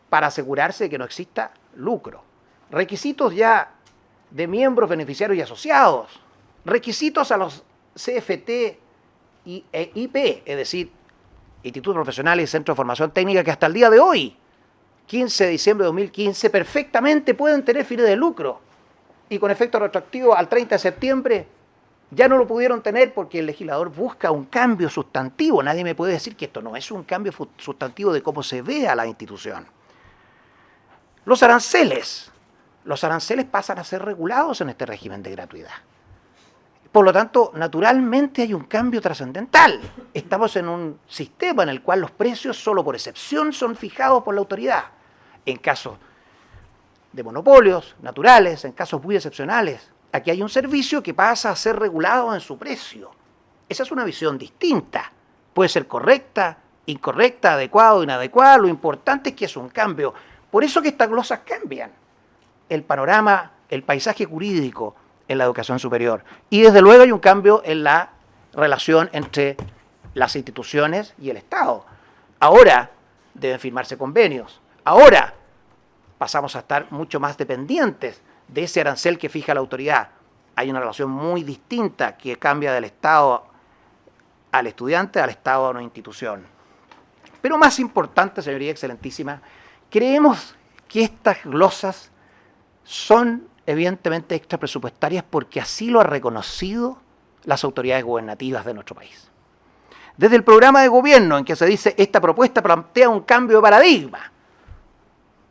[SPEAKER 3] para asegurarse de que no exista lucro. Requisitos ya de miembros, beneficiarios y asociados. Requisitos a los CFT e IP, es decir, Institutos Profesionales y Centros de Formación Técnica, que hasta el día de hoy, 15 de diciembre de 2015, perfectamente pueden tener fines de lucro y con efecto retroactivo al 30 de septiembre ya no lo pudieron tener porque el legislador busca un cambio sustantivo. Nadie me puede decir que esto no es un cambio sustantivo de cómo se ve a la institución. Los aranceles pasan a ser regulados en este régimen de gratuidad. Por lo tanto, naturalmente hay un cambio trascendental. Estamos en un sistema en el cual los precios, solo por excepción, son fijados por la autoridad. En casos de monopolios naturales, en casos muy excepcionales, aquí hay un servicio que pasa a ser regulado en su precio. Esa es una visión distinta. Puede ser correcta, incorrecta, adecuada o inadecuada. Lo importante es que es un cambio. Por eso que estas glosas cambian el panorama, el paisaje jurídico en la educación superior. Y desde luego hay un cambio en la relación entre las instituciones y el Estado. Ahora deben firmarse convenios. Ahora pasamos a estar mucho más dependientes de ese arancel que fija la autoridad. Hay una relación muy distinta que cambia del Estado al estudiante, al Estado a una institución. Pero más importante, señoría excelentísima, creemos que estas glosas son evidentemente extrapresupuestarias porque así lo han reconocido las autoridades gubernativas de nuestro país. Desde el programa de gobierno en que se dice esta propuesta plantea un cambio de paradigma.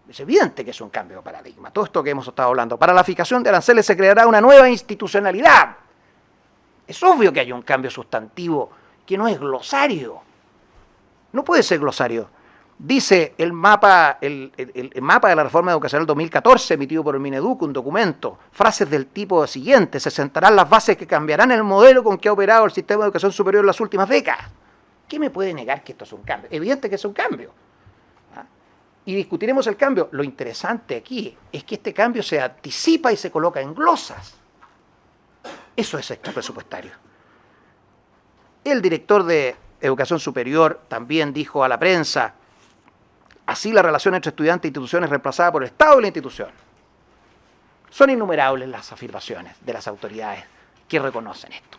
[SPEAKER 3] Es evidente que es un cambio de paradigma, todo esto que hemos estado hablando. Para la fijación de aranceles se creará una nueva institucionalidad. Es obvio que hay un cambio sustantivo que no es glosario. No puede ser glosario. Dice el mapa de la reforma educacional 2014 emitido por el Mineduc, un documento, frases del tipo siguiente: se sentarán las bases que cambiarán el modelo con que ha operado el sistema de educación superior en las últimas décadas. ¿Qué me puede negar que esto es un cambio? Evidente que es un cambio. Y discutiremos el cambio. Lo interesante aquí es que este cambio se anticipa y se coloca en glosas. Eso es extrapresupuestario. El director de Educación Superior también dijo a la prensa: así la relación entre estudiante e institución es reemplazada por el Estado y la institución. Son innumerables las afirmaciones de las autoridades que reconocen esto.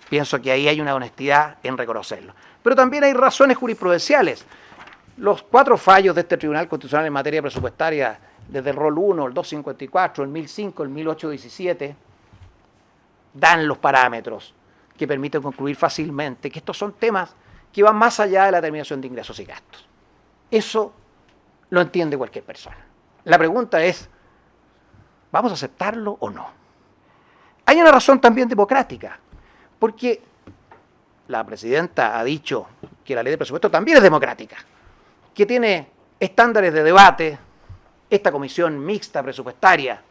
[SPEAKER 3] Pienso que ahí hay una honestidad en reconocerlo. Pero también hay razones jurisprudenciales. Los 4 fallos de este Tribunal Constitucional en materia presupuestaria, desde el rol 1, el 254, el 1005, el 1817, dan los parámetros que permiten concluir fácilmente que estos son temas que van más allá de la determinación de ingresos y gastos. Eso lo entiende cualquier persona. La pregunta es, ¿vamos a aceptarlo o no? Hay una razón también democrática, porque la presidenta ha dicho que la ley de presupuesto también es democrática, que tiene estándares de debate, esta comisión mixta presupuestaria.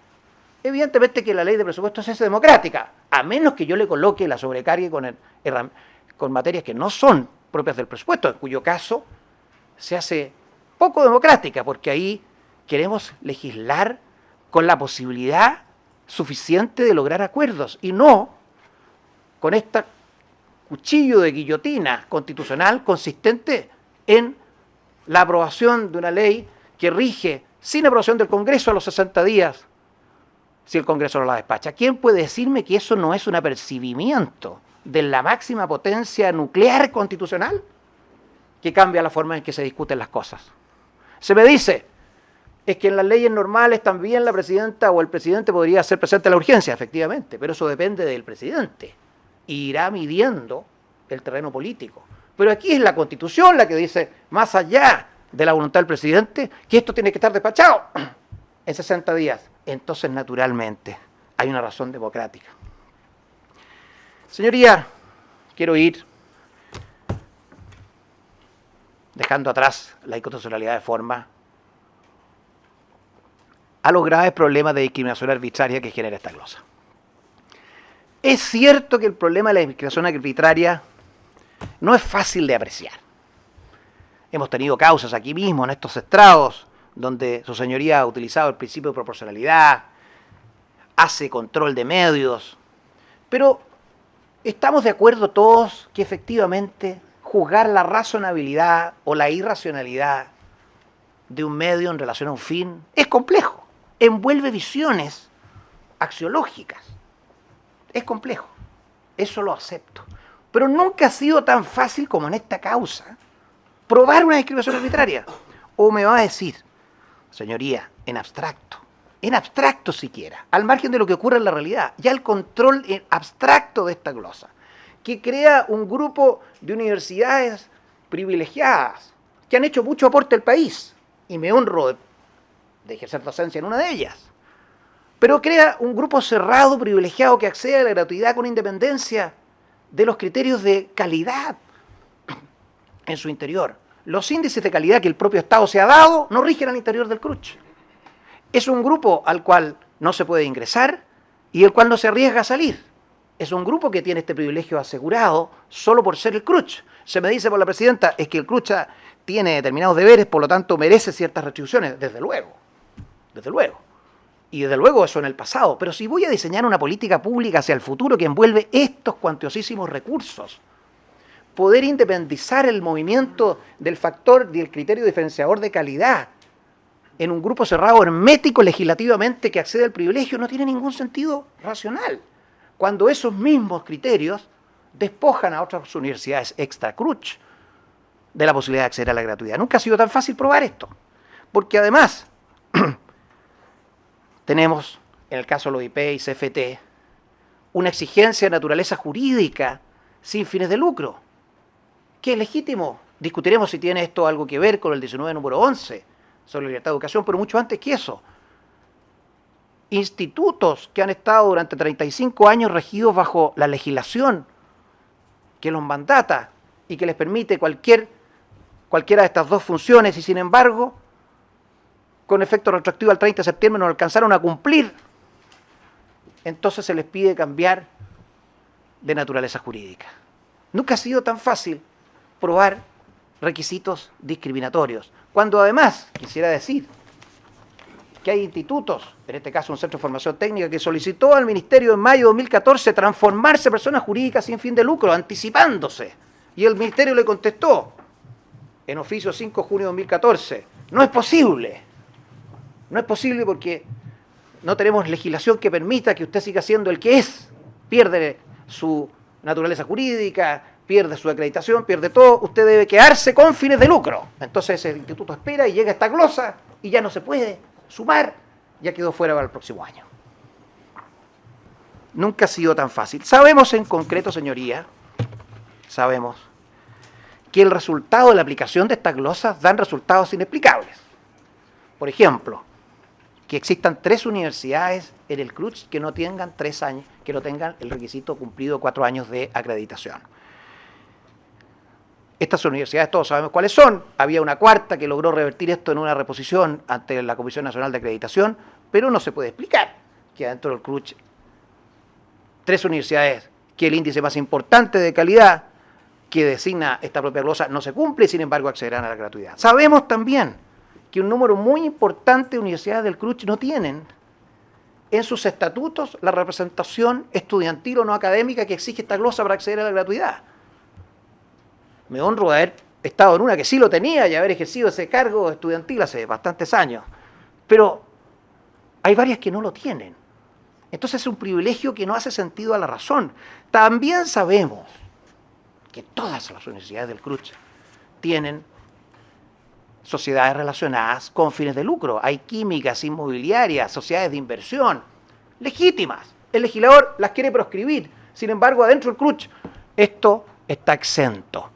[SPEAKER 3] Evidentemente que la ley de presupuestos es democrática, a menos que yo le coloque la sobrecargue con materias que no son propias del presupuesto, en cuyo caso se hace poco democrática, porque ahí queremos legislar con la posibilidad suficiente de lograr acuerdos, y no con este cuchillo de guillotina constitucional consistente en la aprobación de una ley que rige sin aprobación del Congreso a los 60 días, si el Congreso no la despacha. ¿Quién puede decirme que eso no es un apercibimiento de la máxima potencia nuclear constitucional que cambia la forma en que se discuten las cosas? Se me dice, es que en las leyes normales también la presidenta o el presidente podría hacer presente la urgencia, efectivamente, pero eso depende del presidente y irá midiendo el terreno político. Pero aquí es la Constitución la que dice, más allá de la voluntad del presidente, que esto tiene que estar despachado en 60 días. Entonces, naturalmente, hay una razón democrática. Señoría, quiero ir dejando atrás la inconstitucionalidad de forma a los graves problemas de discriminación arbitraria que genera esta glosa. Es cierto que el problema de la discriminación arbitraria no es fácil de apreciar. Hemos tenido causas aquí mismo, en estos estrados, donde su señoría ha utilizado el principio de proporcionalidad, hace control de medios, pero estamos de acuerdo todos que efectivamente juzgar la razonabilidad o la irracionalidad de un medio en relación a un fin es complejo, envuelve visiones axiológicas, es complejo, eso lo acepto, pero nunca ha sido tan fácil como en esta causa probar una discriminación arbitraria. O me va a decir, señoría, en abstracto siquiera, al margen de lo que ocurre en la realidad, ya el control abstracto de esta glosa, que crea un grupo de universidades privilegiadas, que han hecho mucho aporte al país, y me honro de ejercer docencia en una de ellas, pero crea un grupo cerrado, privilegiado, que accede a la gratuidad con independencia de los criterios de calidad en su interior. Los índices de calidad que el propio Estado se ha dado no rigen al interior del CRUCH. Es un grupo al cual no se puede ingresar y el cual no se arriesga a salir. Es un grupo que tiene este privilegio asegurado solo por ser el CRUCH. Se me dice por la presidenta, es que el CRUCH tiene determinados deberes, por lo tanto merece ciertas restricciones, desde luego. Y desde luego eso en el pasado. Pero si voy a diseñar una política pública hacia el futuro que envuelve estos cuantiosísimos recursos, poder independizar el movimiento del factor y el criterio diferenciador de calidad en un grupo cerrado hermético legislativamente que accede al privilegio no tiene ningún sentido racional. Cuando esos mismos criterios despojan a otras universidades extra CRUCH de la posibilidad de acceder a la gratuidad. Nunca ha sido tan fácil probar esto, porque además tenemos, en el caso de los IP y CFT, una exigencia de naturaleza jurídica sin fines de lucro, que es legítimo. Discutiremos si tiene esto algo que ver con el 19 número 11, sobre la libertad de educación, pero mucho antes que eso. Institutos que han estado durante 35 años regidos bajo la legislación que los mandata y que les permite cualquiera de estas dos funciones y sin embargo, con efecto retroactivo al 30 de septiembre no alcanzaron a cumplir, entonces se les pide cambiar de naturaleza jurídica. Nunca ha sido tan fácil probar requisitos discriminatorios, cuando además, quisiera decir, que hay institutos, en este caso un centro de formación técnica, que solicitó al Ministerio en mayo de 2014 transformarse en personas jurídicas sin fin de lucro, anticipándose, y el Ministerio le contestó, en oficio 5 de junio de 2014, no es posible porque no tenemos legislación que permita que usted siga siendo el que es, pierde su naturaleza jurídica, pierde su acreditación, pierde todo, usted debe quedarse con fines de lucro. Entonces el instituto espera y llega esta glosa y ya no se puede sumar, ya quedó fuera para el próximo año. Nunca ha sido tan fácil. Sabemos en concreto, señoría, sabemos que el resultado de la aplicación de estas glosas dan resultados inexplicables. Por ejemplo, que existan 3 universidades en el CRUCH que no tengan 3 años, que no tengan el requisito cumplido 4 años de acreditación. Estas universidades todos sabemos cuáles son. Había una cuarta que logró revertir esto en una reposición ante la Comisión Nacional de Acreditación, pero no se puede explicar que adentro del CRUCH 3 universidades que el índice más importante de calidad que designa esta propia glosa no se cumple y sin embargo accederán a la gratuidad. Sabemos también que un número muy importante de universidades del CRUCH no tienen en sus estatutos la representación estudiantil o no académica que exige esta glosa para acceder a la gratuidad. Me honro de haber estado en una que sí lo tenía y haber ejercido ese cargo estudiantil hace bastantes años, pero hay varias que no lo tienen. Entonces es un privilegio que no hace sentido a la razón. También sabemos que todas las universidades del CRUCH tienen sociedades relacionadas con fines de lucro. Hay químicas, inmobiliarias, sociedades de inversión, legítimas. El legislador las quiere proscribir. Sin embargo, adentro del CRUCH, esto está exento.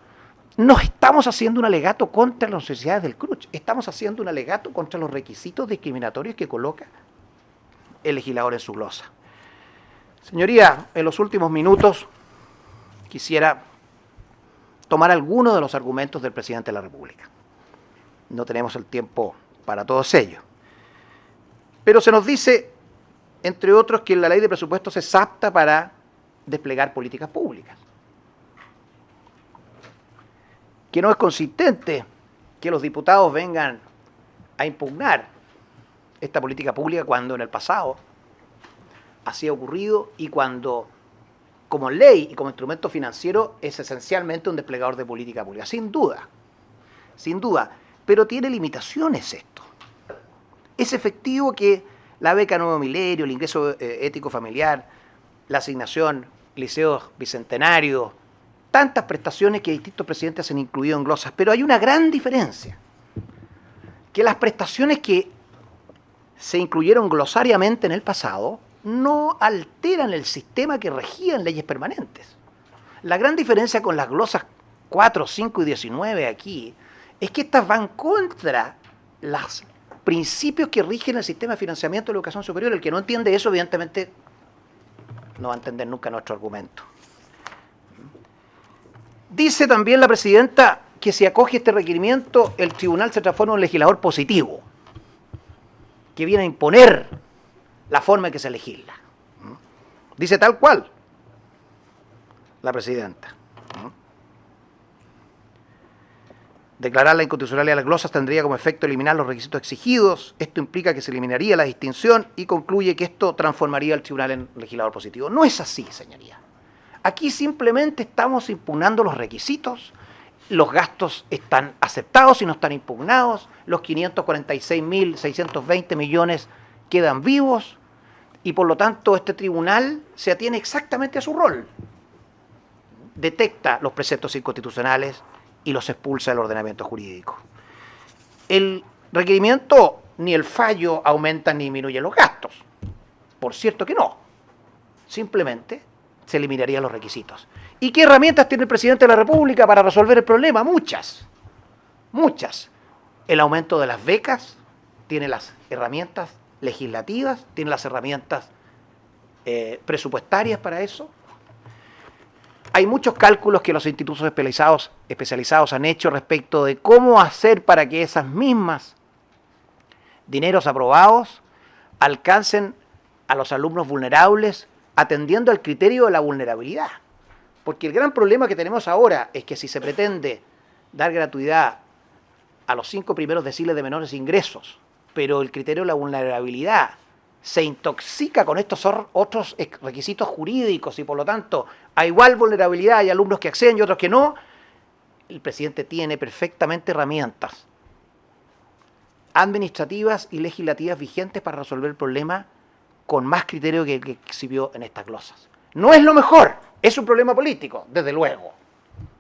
[SPEAKER 3] No estamos haciendo un alegato contra las sociedades del CRUCH, estamos haciendo un alegato contra los requisitos discriminatorios que coloca el legislador en su glosa. Señoría, en los últimos minutos quisiera tomar algunos de los argumentos del presidente de la República. No tenemos el tiempo para todos ellos. Pero se nos dice, entre otros, que la ley de presupuestos es apta para desplegar políticas públicas. Que no es consistente que los diputados vengan a impugnar esta política pública cuando en el pasado así ha ocurrido y cuando, como ley y como instrumento financiero, es esencialmente un desplegador de política pública. Sin duda, pero tiene limitaciones esto. Es efectivo que la beca Nuevo Milenio, el ingreso ético familiar, la asignación liceos bicentenarios, tantas prestaciones que distintos presidentes han incluido en glosas, pero hay una gran diferencia, que las prestaciones que se incluyeron glosariamente en el pasado no alteran el sistema que regía en leyes permanentes. La gran diferencia con las glosas 4, 5 y 19 aquí es que estas van contra los principios que rigen el sistema de financiamiento de la educación superior. El que no entiende eso, evidentemente, no va a entender nunca nuestro argumento. Dice también la presidenta que si acoge este requerimiento, el tribunal se transforma en un legislador positivo, que viene a imponer la forma en que se legisla. Dice tal cual la presidenta. Declarar la inconstitucionalidad de las glosas tendría como efecto eliminar los requisitos exigidos. Esto implica que se eliminaría la distinción y concluye que esto transformaría al tribunal en legislador positivo. No es así, señoría. Aquí simplemente estamos impugnando los requisitos, los gastos están aceptados y no están impugnados, los 546.620 millones quedan vivos y por lo tanto este tribunal se atiene exactamente a su rol. Detecta los preceptos inconstitucionales y los expulsa del ordenamiento jurídico. El requerimiento ni el fallo aumenta ni disminuye los gastos. Por cierto que no. Simplemente se eliminarían los requisitos. ¿Y qué herramientas tiene el presidente de la República para resolver el problema? Muchas. El aumento de las becas, tiene las herramientas legislativas, tiene las herramientas presupuestarias para eso. Hay muchos cálculos que los institutos especializados han hecho respecto de cómo hacer para que esas mismas dineros aprobados alcancen a los alumnos vulnerables atendiendo al criterio de la vulnerabilidad. Porque el gran problema que tenemos ahora es que si se pretende dar gratuidad a los 5 primeros deciles de menores ingresos, pero el criterio de la vulnerabilidad se intoxica con estos otros requisitos jurídicos y por lo tanto a igual vulnerabilidad hay alumnos que acceden y otros que no, el presidente tiene perfectamente herramientas administrativas y legislativas vigentes para resolver el problema con más criterio que el que exhibió en estas glosas. No es lo mejor, es un problema político, desde luego,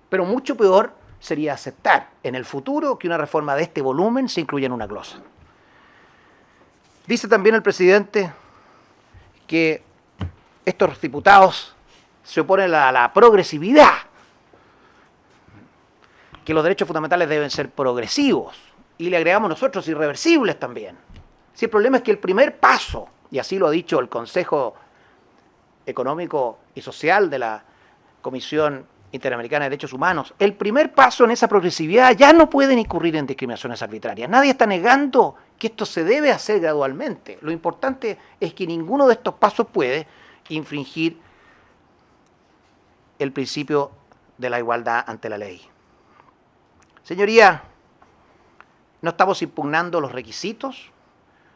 [SPEAKER 3] pero mucho peor sería aceptar en el futuro que una reforma de este volumen se incluya en una glosa. Dice también el presidente que estos diputados se oponen a la progresividad, que los derechos fundamentales deben ser progresivos, y le agregamos nosotros irreversibles también. Si el problema es que el primer paso, y así lo ha dicho el Consejo Económico y Social de la Comisión Interamericana de Derechos Humanos, el primer paso en esa progresividad ya no pueden incurrir en discriminaciones arbitrarias. Nadie está negando que esto se debe hacer gradualmente. Lo importante es que ninguno de estos pasos puede infringir el principio de la igualdad ante la ley. Señoría, no estamos impugnando los requisitos,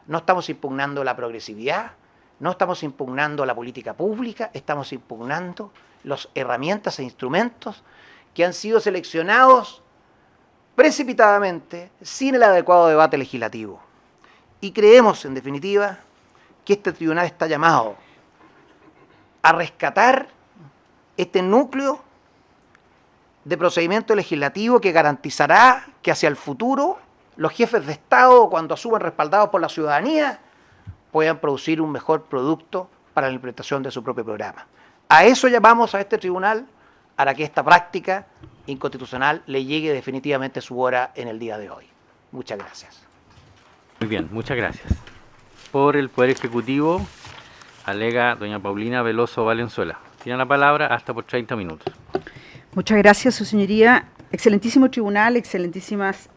[SPEAKER 3] no estamos impugnando la progresividad, no estamos impugnando la política pública, estamos impugnando las herramientas e instrumentos que han sido seleccionados precipitadamente, sin el adecuado debate legislativo. Y creemos, en definitiva, que este tribunal está llamado a rescatar este núcleo de procedimiento legislativo que garantizará que hacia el futuro los jefes de Estado, cuando asuman respaldados por la ciudadanía, puedan producir un mejor producto para la implementación de su propio programa. A eso llamamos a este tribunal, para que esta práctica inconstitucional le llegue definitivamente su hora en el día de hoy. Muchas gracias.
[SPEAKER 1] Muy bien, muchas gracias. Por el Poder Ejecutivo, alega doña Paulina Veloso Valenzuela. Tiene la palabra hasta por 30 minutos.
[SPEAKER 4] Muchas gracias, su señoría. Excelentísimo tribunal, excelentísimas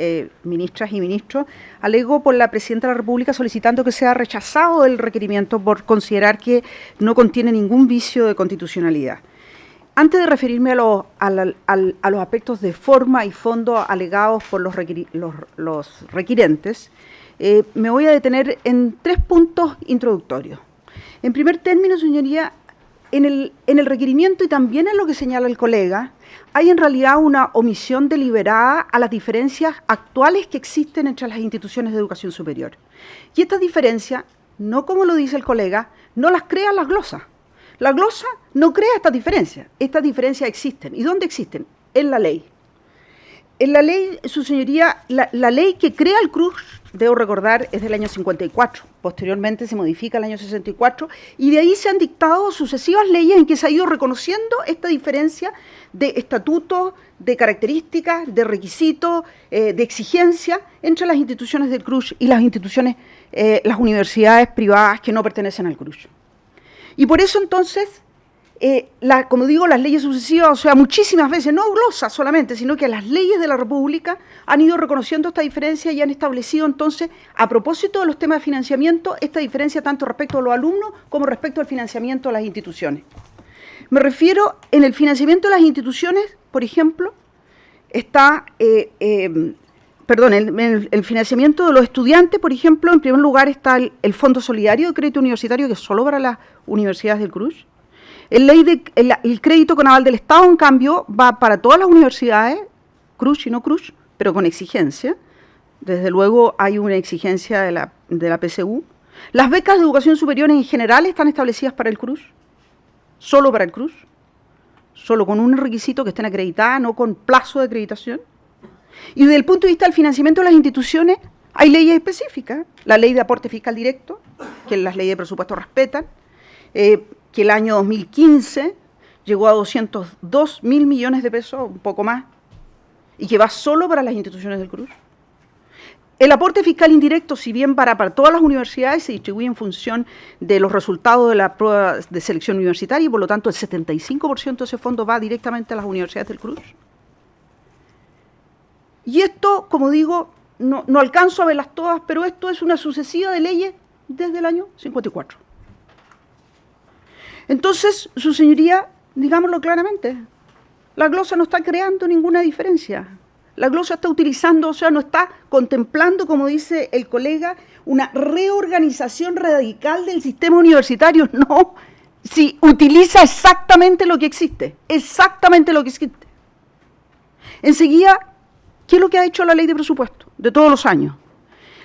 [SPEAKER 4] ministras y ministros. Alego por la Presidenta de la República solicitando que sea rechazado el requerimiento por considerar que no contiene ningún vicio de constitucionalidad. Antes de referirme a los aspectos de forma y fondo alegados por los requirentes, me voy a detener en 3 puntos introductorios. En primer término, señoría, en el requerimiento y también en lo que señala el colega, hay en realidad una omisión deliberada a las diferencias actuales que existen entre las instituciones de educación superior. Y estas diferencias, no como lo dice el colega, no las crea la glosa. La glosa no crea estas diferencias existen. ¿Y dónde existen? En la ley. En la ley, su señoría, la ley que crea el CRUS, debo recordar, es del año 54. Posteriormente se modifica el año 64 y de ahí se han dictado sucesivas leyes en que se ha ido reconociendo esta diferencia de estatutos, de características, de requisitos, de exigencia entre las instituciones del CRUS y las instituciones, las universidades privadas que no pertenecen al CRUS. Y por eso entonces, como digo, las leyes sucesivas, o sea, muchísimas veces, no glosas solamente, sino que las leyes de la República han ido reconociendo esta diferencia y han establecido entonces, a propósito de los temas de financiamiento, esta diferencia tanto respecto a los alumnos como respecto al financiamiento de las instituciones. Me refiero, en el financiamiento de las instituciones, por ejemplo, está, el financiamiento de los estudiantes, por ejemplo, en primer lugar está el Fondo Solidario de Crédito Universitario, que es solo para las universidades del CRUS. El crédito con aval del Estado, en cambio, va para todas las universidades, CRUS y no CRUS, pero con exigencia. Desde luego hay una exigencia de la PSU. Las becas de educación superior en general están establecidas para el CRUS, solo para el CRUS, solo con un requisito que estén acreditadas, no con plazo de acreditación. Y desde el punto de vista del financiamiento de las instituciones, hay leyes específicas. La ley de aporte fiscal directo, que las leyes de presupuesto respetan, que el año 2015 llegó a 202.000 millones de pesos, un poco más, y que va solo para las instituciones del CRUS. El aporte fiscal indirecto, si bien para todas las universidades, se distribuye en función de los resultados de la prueba de selección universitaria y por lo tanto el 75% de ese fondo va directamente a las universidades del CRUS. Y esto, como digo, no alcanzo a verlas todas, pero esto es una sucesiva de leyes desde el año 54. Entonces, su señoría, digámoslo claramente, la glosa no está creando ninguna diferencia. La glosa está utilizando, o sea, no está contemplando, como dice el colega, una reorganización radical del sistema universitario. No, sí, utiliza exactamente lo que existe, Enseguida, ¿qué es lo que ha hecho la ley de presupuesto de todos los años?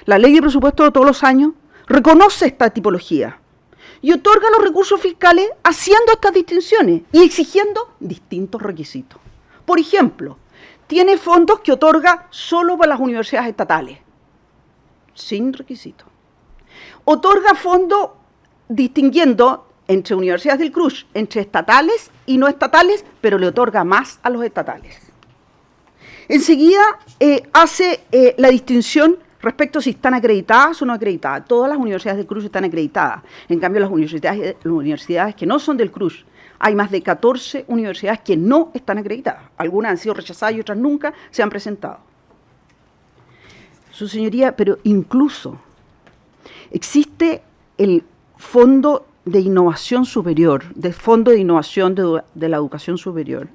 [SPEAKER 4] La ley de presupuesto de todos los años reconoce esta tipología y otorga los recursos fiscales haciendo estas distinciones y exigiendo distintos requisitos. Por ejemplo, tiene fondos que otorga solo para las universidades estatales, sin requisitos. Otorga fondos distinguiendo entre universidades del CRUS, entre estatales y no estatales, pero le otorga más a los estatales. Enseguida hace la distinción respecto a si están acreditadas o no acreditadas. Todas las universidades del CRUS están acreditadas. En cambio, las universidades que no son del CRUS, hay más de 14 universidades que no están acreditadas. Algunas han sido rechazadas y otras nunca se han presentado. Su señoría, pero incluso existe el Fondo de Innovación Superior, del Fondo de Innovación de la Educación Superior,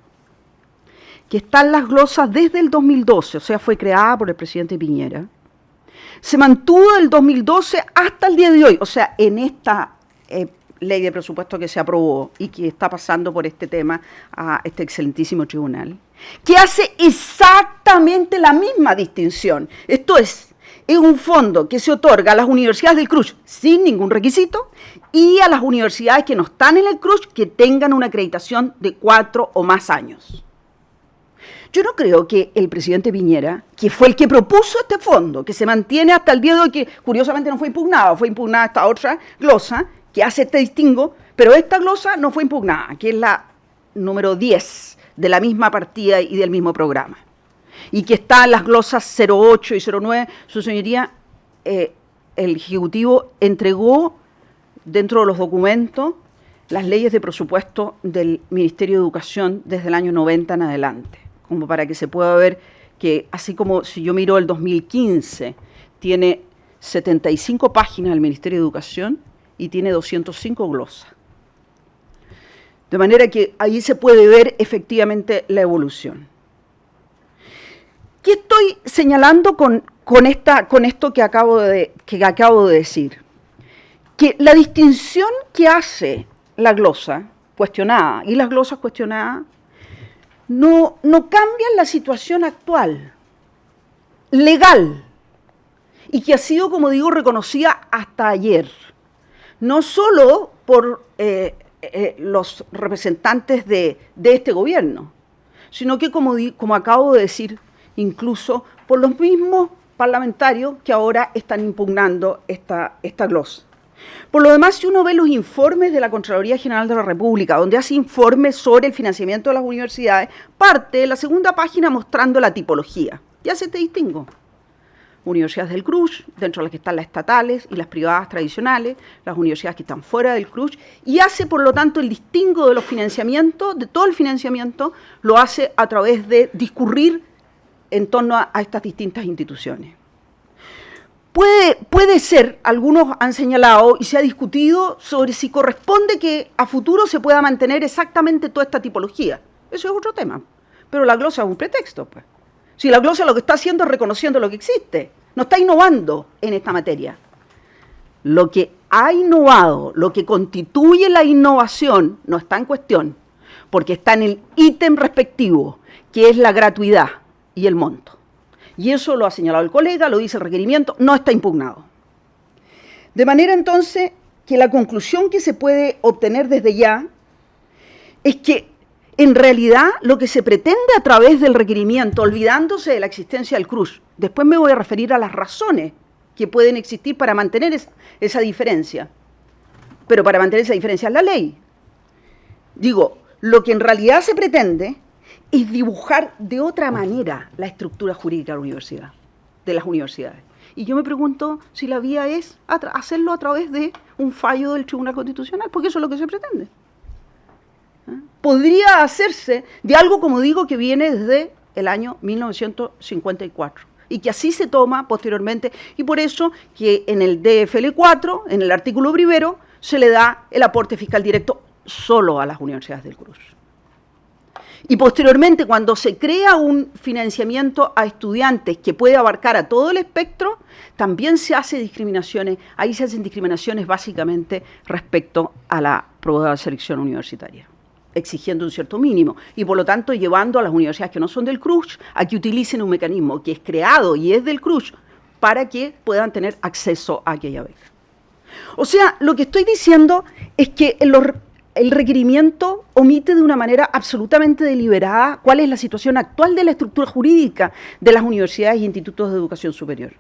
[SPEAKER 4] que está en las glosas desde el 2012, o sea, fue creada por el presidente Piñera. Se mantuvo del 2012 hasta el día de hoy, o sea, en esta ley de presupuesto que se aprobó y que está pasando por este tema a este excelentísimo tribunal, que hace exactamente la misma distinción. Esto es un fondo que se otorga a las universidades del CRUS sin ningún requisito y a las universidades que no están en el CRUS que tengan una acreditación de 4 o más años. Yo no creo que el presidente Piñera, que fue el que propuso este fondo, que se mantiene hasta el día de hoy, que curiosamente no fue impugnada esta otra glosa, que hace este distingo, pero esta glosa no fue impugnada, que es la número 10 de la misma partida y del mismo programa. Y que está en las glosas 08 y 09, su señoría, el Ejecutivo entregó dentro de los documentos las leyes de presupuesto del Ministerio de Educación desde el año 90 en adelante, como para que se pueda ver que, así como si yo miro el 2015, tiene 75 páginas el Ministerio de Educación y tiene 205 glosas. De manera que ahí se puede ver efectivamente la evolución. ¿Qué estoy señalando con esto que acabo de decir? Que la distinción que hace la glosa cuestionada y las glosas cuestionadas no cambian la situación actual, legal, y que ha sido, como digo, reconocida hasta ayer, no solo por los representantes de este gobierno, sino que, como acabo de decir, incluso por los mismos parlamentarios que ahora están impugnando esta glosa. Por lo demás, si uno ve los informes de la Contraloría General de la República, donde hace informes sobre el financiamiento de las universidades, parte de la segunda página mostrando la tipología. Ya se te distingo. Universidades del CRUSH, dentro de las que están las estatales y las privadas tradicionales, las universidades que están fuera del CRUSH, y hace, por lo tanto, el distingo de los financiamientos, de todo el financiamiento, lo hace a través de discurrir en torno a estas distintas instituciones. Puede ser, algunos han señalado y se ha discutido sobre si corresponde que a futuro se pueda mantener exactamente toda esta tipología. Eso es otro tema. Pero la glosa es un pretexto, pues. Si la glosa lo que está haciendo es reconociendo lo que existe, no está innovando en esta materia. Lo que ha innovado, lo que constituye la innovación, no está en cuestión, porque está en el ítem respectivo, que es la gratuidad y el monto. Y eso lo ha señalado el colega, lo dice el requerimiento, no está impugnado. De manera entonces que la conclusión que se puede obtener desde ya es que en realidad lo que se pretende a través del requerimiento, olvidándose de la existencia del CRUSH, después me voy a referir a las razones que pueden existir para mantener esa diferencia, pero para mantener esa diferencia es la ley. Digo, lo que en realidad se pretende es dibujar de otra manera la estructura jurídica de las universidades. Y yo me pregunto si la vía es hacerlo a través de un fallo del Tribunal Constitucional, porque eso es lo que se pretende. Podría hacerse de algo, como digo, que viene desde el año 1954 y que así se toma posteriormente, y por eso que en el DFL4, en el artículo primero, se le da el aporte fiscal directo solo a las universidades del CRUSH. Y posteriormente, cuando se crea un financiamiento a estudiantes que puede abarcar a todo el espectro, también se hace discriminaciones, ahí se hacen discriminaciones básicamente respecto a la prueba de selección universitaria, exigiendo un cierto mínimo, y por lo tanto llevando a las universidades que no son del CRUSH a que utilicen un mecanismo que es creado y es del CRUSH para que puedan tener acceso a aquella beca. O sea, lo que estoy diciendo es que el requerimiento omite de una manera absolutamente deliberada cuál es la situación actual de la estructura jurídica de las universidades e institutos de educación superior.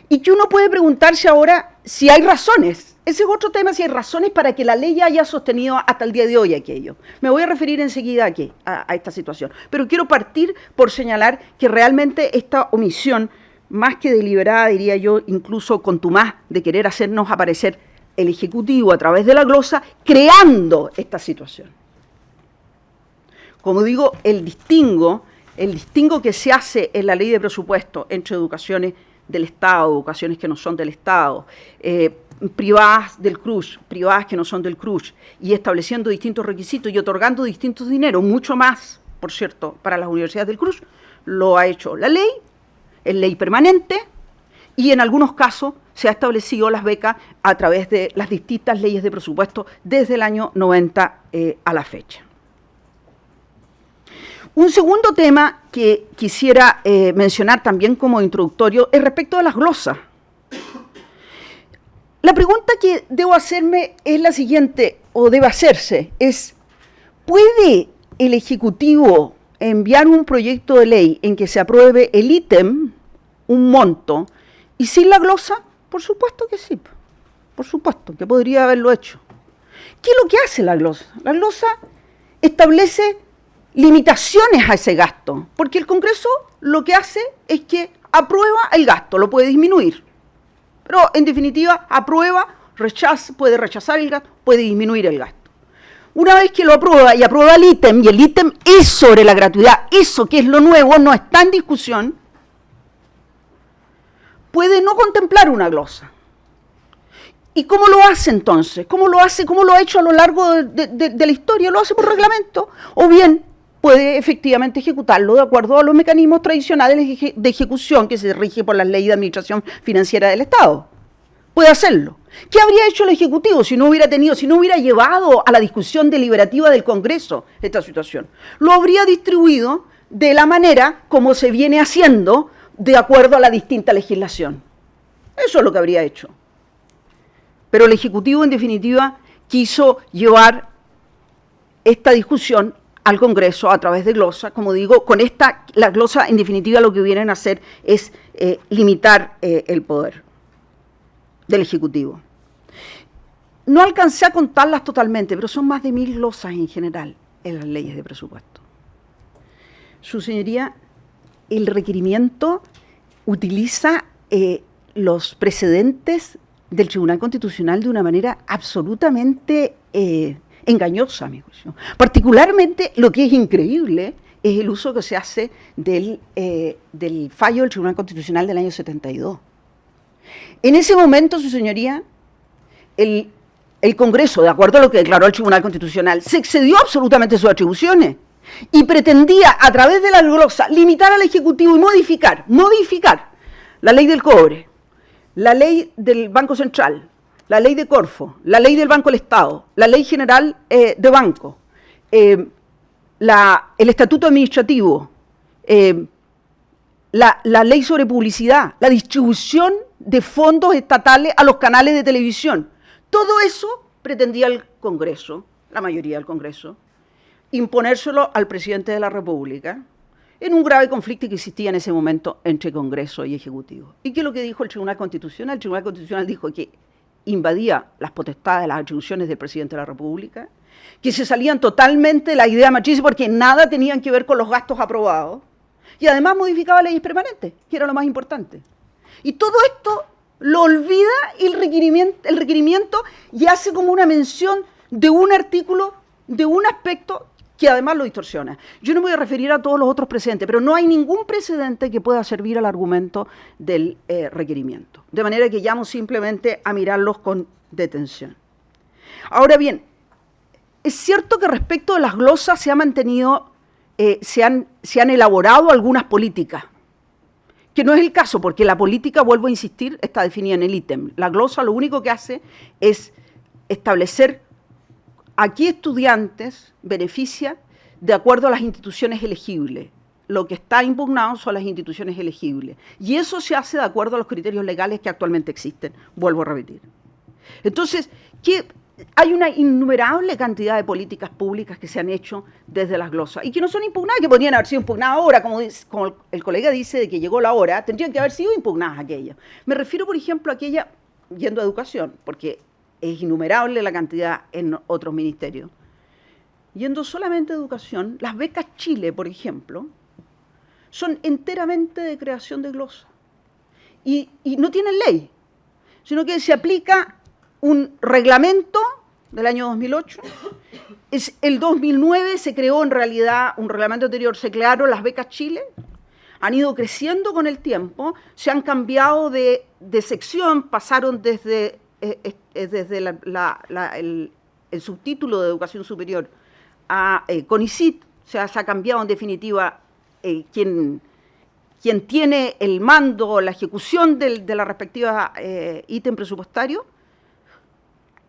[SPEAKER 4] Y que uno puede preguntarse ahora si hay razones. Ese es otro tema, si hay razones para que la ley haya sostenido hasta el día de hoy aquello. Me voy a referir enseguida a esta situación. Pero quiero partir por señalar que realmente esta omisión, más que deliberada, diría yo, incluso contumaz, de querer hacernos aparecer el Ejecutivo a través de la glosa, creando esta situación. Como digo, el distingo que se hace en la ley de presupuesto entre educaciones del Estado, educaciones que no son del Estado, privadas del CRUSH, privadas que no son del CRUSH, y estableciendo distintos requisitos y otorgando distintos dineros, mucho más, por cierto, para las universidades del CRUSH, lo ha hecho la ley, es ley permanente, y en algunos casos se ha establecido las becas a través de las distintas leyes de presupuesto desde el año 90 a la fecha. Un segundo tema que quisiera mencionar también como introductorio es respecto a las glosas. La pregunta que debo hacerme es la siguiente, o debe hacerse, es: ¿puede el Ejecutivo enviar un proyecto de ley en que se apruebe el ítem, un monto, y sin la glosa? Por supuesto que sí, por supuesto que podría haberlo hecho. ¿Qué es lo que hace la glosa? La glosa establece limitaciones a ese gasto, porque el Congreso lo que hace es que aprueba el gasto, lo puede disminuir, pero en definitiva aprueba, puede rechazar el gasto, puede disminuir el gasto. Una vez que lo aprueba y aprueba el ítem, y el ítem es sobre la gratuidad, eso que es lo nuevo, no está en discusión, puede no contemplar una glosa. ¿Y cómo lo hace entonces? ¿Cómo lo hace? ¿Cómo lo ha hecho a lo largo de la historia? ¿Lo hace por reglamento? O bien puede efectivamente ejecutarlo de acuerdo a los mecanismos tradicionales de ejecución que se rige por la ley de administración financiera del Estado. Puede hacerlo. ¿Qué habría hecho el Ejecutivo si no hubiera llevado a la discusión deliberativa del Congreso esta situación? Lo habría distribuido de la manera como se viene haciendo de acuerdo a la distinta legislación. Eso es lo que habría hecho. Pero el Ejecutivo, en definitiva, quiso llevar esta discusión al Congreso a través de glosa. Como digo, con la glosa, en definitiva, lo que vienen a hacer es limitar el poder del Ejecutivo. No alcancé a contarlas totalmente, pero son más de 1000 glosas en general en las leyes de presupuesto. Su Señoría, el requerimiento utiliza los precedentes del Tribunal Constitucional de una manera absolutamente engañosa, a mi juicio. Particularmente, lo que es increíble es el uso que se hace del fallo del Tribunal Constitucional del año 72. En ese momento, Su Señoría, el Congreso, de acuerdo a lo que declaró el Tribunal Constitucional, se excedió absolutamente sus atribuciones y pretendía, a través de la glosa, limitar al Ejecutivo y modificar la ley del cobre, la ley del Banco Central, la ley de Corfo, la ley del Banco del Estado, la ley general de banco, el estatuto administrativo, la ley sobre publicidad, la distribución de fondos estatales a los canales de televisión. Todo eso pretendía el Congreso, la mayoría del Congreso, imponérselo al presidente de la República en un grave conflicto que existía en ese momento entre Congreso y Ejecutivo. ¿Y qué es lo que dijo el Tribunal Constitucional? El Tribunal Constitucional dijo que invadía las potestades, las atribuciones del presidente de la República, que se salían totalmente de la idea matriz porque nada tenían que ver con los gastos aprobados, y además modificaba leyes permanentes, que era lo más importante. Y todo esto lo olvida el requerimiento y hace como una mención de un artículo, de un aspecto que además lo distorsiona. Yo no me voy a referir a todos los otros precedentes, pero no hay ningún precedente que pueda servir al argumento del requerimiento. De manera que llamo simplemente a mirarlos con detención. Ahora bien, es cierto que respecto de las glosas se ha mantenido, se han elaborado algunas políticas, que no es el caso, porque la política, vuelvo a insistir, está definida en el ítem. La glosa lo único que hace es establecer a qué estudiantes beneficia de acuerdo a las instituciones elegibles. Lo que está impugnado son las instituciones elegibles. Y eso se hace de acuerdo a los criterios legales que actualmente existen. Vuelvo a repetir. Entonces, hay una innumerable cantidad de políticas públicas que se han hecho desde las glosas y que no son impugnadas, que podrían haber sido impugnadas ahora, como el colega dice de que llegó la hora, tendrían que haber sido impugnadas aquellas. Me refiero, por ejemplo, a aquella, yendo a educación, porque es innumerable la cantidad en otros ministerios. Yendo solamente a educación, las becas Chile, por ejemplo, son enteramente de creación de glosa. Y no tienen ley, sino que se aplica un reglamento del año 2008. El 2009 se creó en realidad un reglamento anterior, se crearon las becas Chile, han ido creciendo con el tiempo, se han cambiado de sección, pasaron desde el subtítulo de educación superior a CONICYT, o sea, se ha cambiado en definitiva quien tiene el mando, la ejecución de la respectiva ítem presupuestario,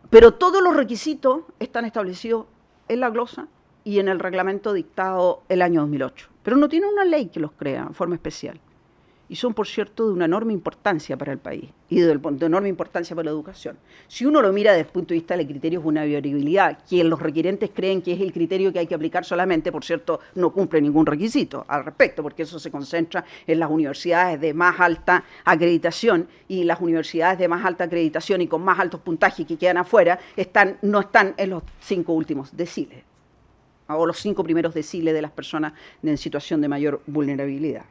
[SPEAKER 4] pero todos los requisitos están establecidos en la glosa y en el reglamento dictado el año 2008. Pero no tiene una ley que los crea en forma especial. y son, por cierto, de una enorme importancia para el país y de enorme importancia para la educación. Si uno lo mira desde el punto de vista de criterios de una viabilidad, que los requirentes creen que es el criterio que hay que aplicar solamente, por cierto, no cumple ningún requisito al respecto, porque eso se concentra en las universidades de más alta acreditación, y las universidades de más alta acreditación y con más altos puntajes que quedan afuera no están en los 5 últimos deciles, o los 5 primeros deciles de las personas en situación de mayor vulnerabilidad.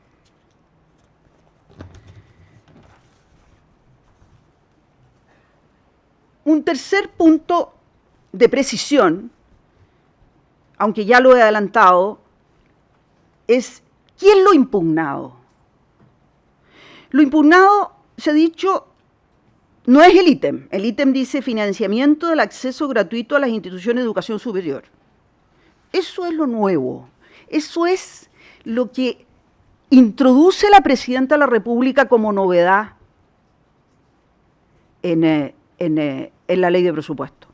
[SPEAKER 4] Un tercer punto de precisión, aunque ya lo he adelantado, es ¿quién lo impugnado? Lo impugnado, se ha dicho, no es el ítem. El ítem dice financiamiento del acceso gratuito a las instituciones de educación superior. Eso es lo nuevo. Eso es lo que introduce la Presidenta de la República como novedad en la ley de presupuesto.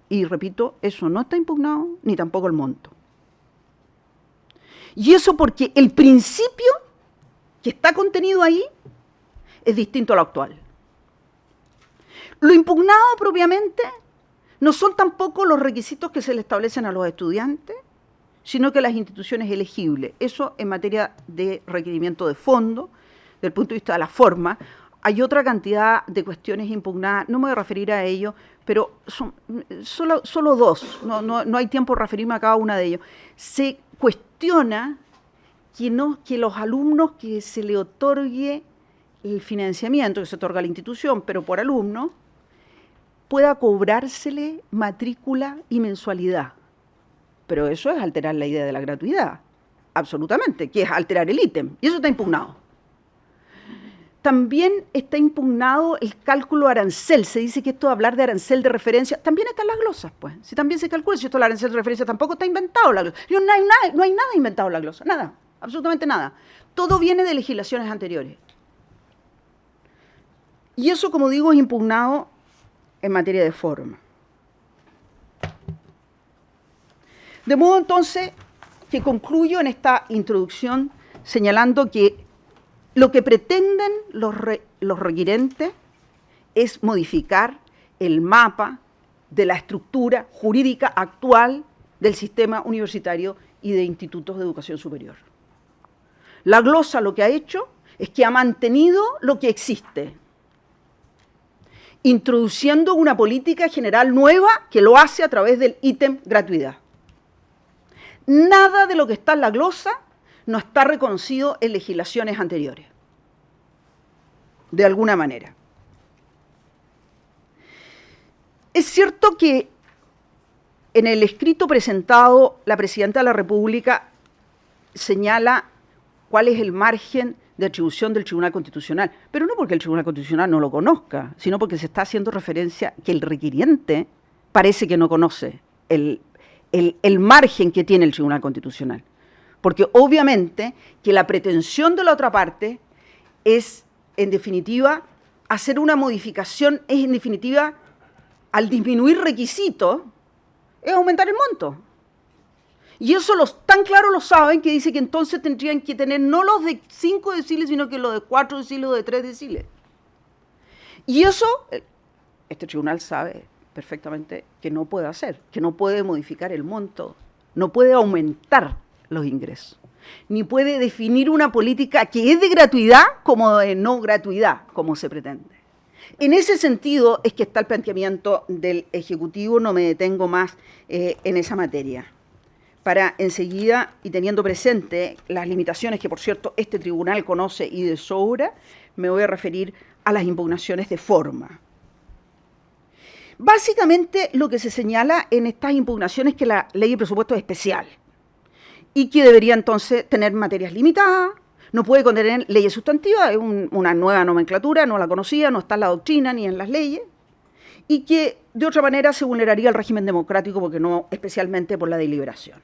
[SPEAKER 4] Y repito, eso no está impugnado, ni tampoco el monto. Y eso porque el principio que está contenido ahí es distinto al actual. Lo impugnado propiamente no son tampoco los requisitos que se le establecen a los estudiantes, sino que las instituciones elegibles. Eso en materia de requerimiento de fondo, desde el punto de vista de la forma. Hay otra cantidad de cuestiones impugnadas, no me voy a referir a ello, pero son solo 2, no hay tiempo de referirme a cada una de ellos. Se cuestiona que los alumnos que se le otorgue el financiamiento, que se otorga a la institución, pero por alumno, pueda cobrársele matrícula y mensualidad. Pero eso es alterar la idea de la gratuidad, absolutamente, que es alterar el ítem, y eso está impugnado. También está impugnado el cálculo arancel. Se dice que esto de hablar de arancel de referencia, también están las glosas, pues. Si también se calcula, si esto del arancel de referencia tampoco está inventado la glosa. No hay nada inventado en la glosa, nada, absolutamente nada. Todo viene de legislaciones anteriores. Y eso, como digo, es impugnado en materia de forma. De modo entonces que concluyo en esta introducción señalando que lo que pretenden los requirentes es modificar el mapa de la estructura jurídica actual del sistema universitario y de institutos de educación superior. La glosa lo que ha hecho es que ha mantenido lo que existe, introduciendo una política general nueva que lo hace a través del ítem gratuidad. Nada de lo que está en la glosa no está reconocido en legislaciones anteriores, de alguna manera. Es cierto que en el escrito presentado, la Presidenta de la República señala cuál es el margen de atribución del Tribunal Constitucional, pero no porque el Tribunal Constitucional no lo conozca, sino porque se está haciendo referencia que el requiriente parece que no conoce el margen que tiene el Tribunal Constitucional. Porque obviamente que la pretensión de la otra parte es, en definitiva, hacer una modificación, es en definitiva, al disminuir requisitos, es aumentar el monto. Y eso tan claro lo saben que dice que entonces tendrían que tener no los de 5 deciles, sino que los de 4 deciles o de 3 deciles. Y eso, este tribunal sabe perfectamente que no puede hacer, que no puede modificar el monto, no puede aumentar los ingresos, ni puede definir una política que es de gratuidad como de no gratuidad, como se pretende. En ese sentido es que está el planteamiento del Ejecutivo, no me detengo más en esa materia, para enseguida, y teniendo presente las limitaciones que, por cierto, este tribunal conoce y de sobra, me voy a referir a las impugnaciones de forma. Básicamente lo que se señala en estas impugnaciones es que la ley de presupuesto es especial y que debería entonces tener materias limitadas, no puede contener leyes sustantivas, es una nueva nomenclatura, no la conocía, no está en la doctrina ni en las leyes, y que de otra manera se vulneraría el régimen democrático, porque no especialmente por la deliberación.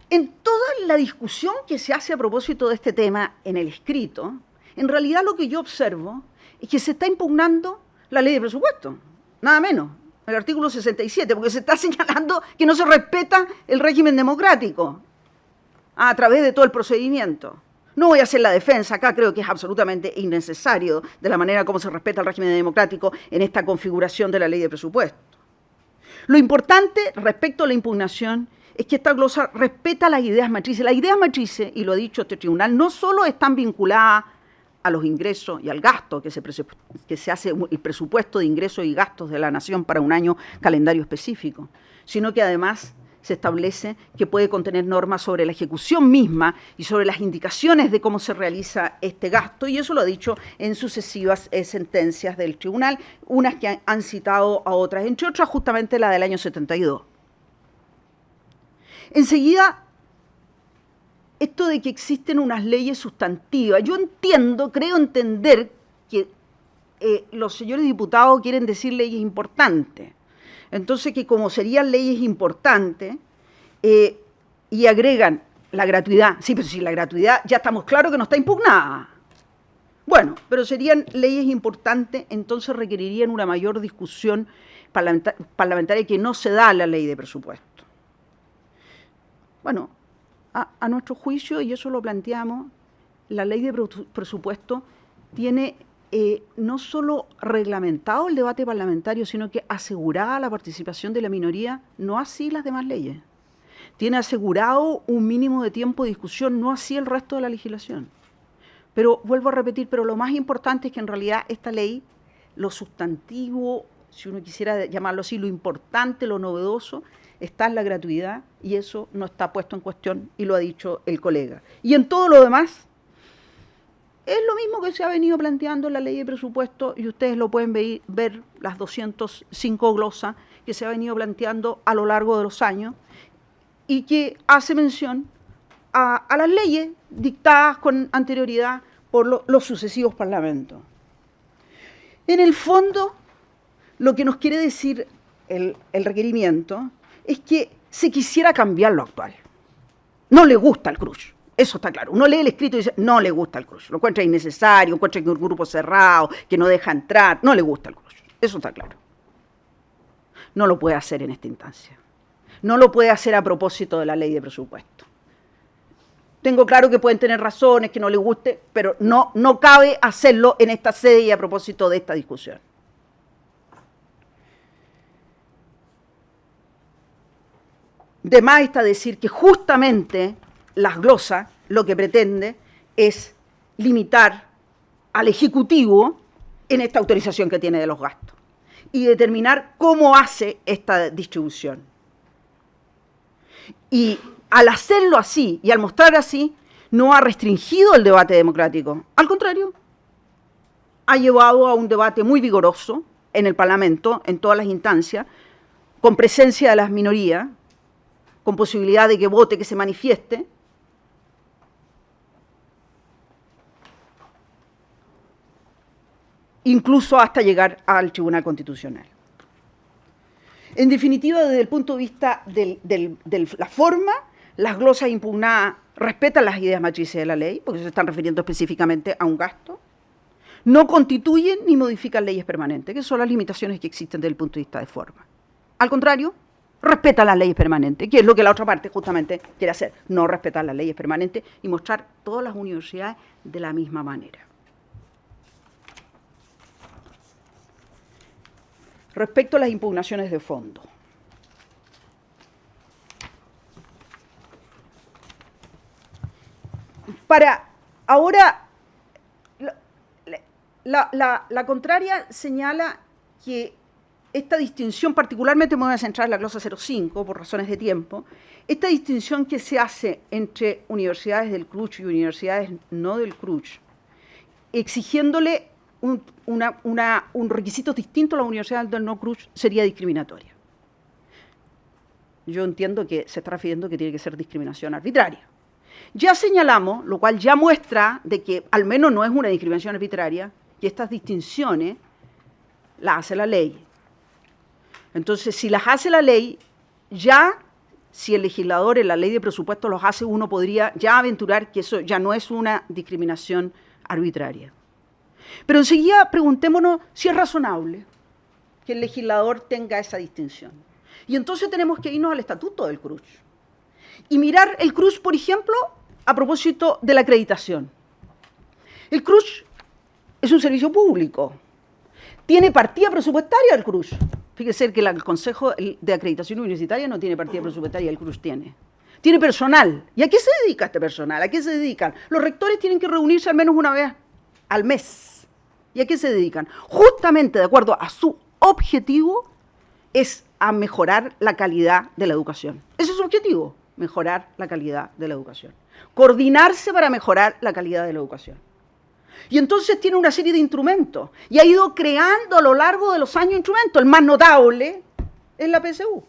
[SPEAKER 4] En toda la discusión que se hace a propósito de este tema en el escrito, en realidad lo que yo observo es que se está impugnando la ley de presupuesto, nada menos, el artículo 67, porque se está señalando que no se respeta el régimen democrático a través de todo el procedimiento. No voy a hacer la defensa, acá creo que es absolutamente innecesario de la manera como se respeta el régimen democrático en esta configuración de la ley de presupuesto. Lo importante respecto a la impugnación es que esta glosa respeta las ideas matrices. Las ideas matrices, y lo ha dicho este tribunal, no solo están vinculadas a los ingresos y al gasto que se hace el presupuesto de ingresos y gastos de la nación para un año calendario específico, sino que además se establece que puede contener normas sobre la ejecución misma y sobre las indicaciones de cómo se realiza este gasto, y eso lo ha dicho en sucesivas sentencias del tribunal, unas que han citado a otras, entre otras justamente la del año 72. Enseguida, esto de que existen unas leyes sustantivas, yo creo entender que los señores diputados quieren decir leyes importantes. Entonces, que como serían leyes importantes, y agregan la gratuidad. Sí, pero si la gratuidad ya estamos claros que no está impugnada. Bueno, pero serían leyes importantes, entonces requerirían una mayor discusión parlamentaria que no se da a la ley de presupuesto. Bueno, a nuestro juicio, y eso lo planteamos, la ley de presupuesto tiene no solo reglamentado el debate parlamentario, sino que asegurada la participación de la minoría, no así las demás leyes. Tiene asegurado un mínimo de tiempo de discusión, no así el resto de la legislación. Pero vuelvo a repetir, pero lo más importante es que en realidad esta ley, lo sustantivo, si uno quisiera llamarlo así, lo importante, lo novedoso, está en la gratuidad, y eso no está puesto en cuestión, y lo ha dicho el colega. Y en todo lo demás, es lo mismo que se ha venido planteando en la ley de presupuesto, y ustedes lo pueden ver las 205 glosas que se ha venido planteando a lo largo de los años, y que hace mención a las leyes dictadas con anterioridad por los sucesivos parlamentos. En el fondo, lo que nos quiere decir el requerimiento es que se quisiera cambiar lo actual. No le gusta el crush, eso está claro. Uno lee el escrito y dice, no le gusta el crush, lo encuentra innecesario, encuentra que es un grupo cerrado, que no deja entrar, no le gusta el crush, eso está claro. No lo puede hacer en esta instancia. No lo puede hacer a propósito de la ley de presupuesto. Tengo claro que pueden tener razones, que no les guste, pero no cabe hacerlo en esta sede y a propósito de esta discusión. De más está decir que justamente las glosas lo que pretende es limitar al Ejecutivo en esta autorización que tiene de los gastos y determinar cómo hace esta distribución. Y al hacerlo así y al mostrar así, no ha restringido el debate democrático. Al contrario, ha llevado a un debate muy vigoroso en el Parlamento, en todas las instancias, con presencia de las minorías, con posibilidad de que vote, que se manifieste. Incluso hasta llegar al Tribunal Constitucional. En definitiva, desde el punto de vista de la forma, las glosas impugnadas respetan las ideas matrices de la ley, porque se están refiriendo específicamente a un gasto, no constituyen ni modifican leyes permanentes, que son las limitaciones que existen desde el punto de vista de forma. Al contrario, respetan las leyes permanentes, que es lo que la otra parte justamente quiere hacer, no respetar las leyes permanentes y mostrar todas las universidades de la misma manera. Respecto a las impugnaciones de fondo. Ahora, la contraria señala que esta distinción, particularmente me voy a centrar en la glosa 05 por razones de tiempo, esta distinción que se hace entre universidades del CRUCH y universidades no del CRUCH, exigiéndole un requisito distinto a la universidad del no CRUCH, sería discriminatoria. Yo entiendo que se está refiriendo que tiene que ser discriminación arbitraria. Ya señalamos, lo cual ya muestra de que al menos no es una discriminación arbitraria, que estas distinciones las hace la ley. Entonces, si las hace la ley, ya si el legislador en la ley de presupuesto los hace, uno podría ya aventurar que eso ya no es una discriminación arbitraria. Pero enseguida preguntémonos si es razonable que el legislador tenga esa distinción. Y entonces tenemos que irnos al estatuto del CRUCH. Y mirar el CRUCH, por ejemplo, a propósito de la acreditación. El CRUSH es un servicio público. Tiene partida presupuestaria el CRUSH. Fíjese que el Consejo de Acreditación Universitaria no tiene partida presupuestaria, el CRUSH tiene. Tiene personal. ¿Y a qué se dedica este personal? ¿A qué se dedican? Los rectores tienen que reunirse al menos una vez al mes. ¿Y a qué se dedican? Justamente de acuerdo a su objetivo es a mejorar la calidad de la educación. Ese es su objetivo, mejorar la calidad de la educación. Coordinarse para mejorar la calidad de la educación. Y entonces tiene una serie de instrumentos y ha ido creando a lo largo de los años instrumentos. El más notable es la PSU,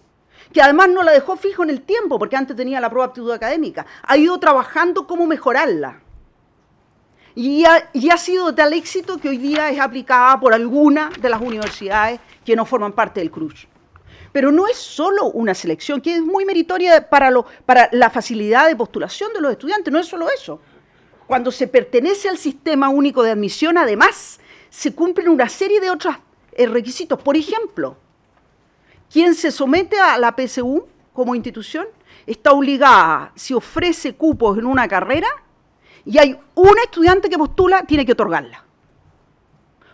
[SPEAKER 4] que además no la dejó fijo en el tiempo, porque antes tenía la prueba de aptitud académica. Ha ido trabajando cómo mejorarla. Y ha sido de tal éxito que hoy día es aplicada por algunas de las universidades que no forman parte del CRUSH. Pero no es solo una selección, que es muy meritoria para la facilidad de postulación de los estudiantes, no es solo eso. Cuando se pertenece al sistema único de admisión, además, se cumplen una serie de otros requisitos. Por ejemplo, quien se somete a la PSU como institución está obligada, si ofrece cupos en una carrera y hay un estudiante que postula, tiene que otorgarla.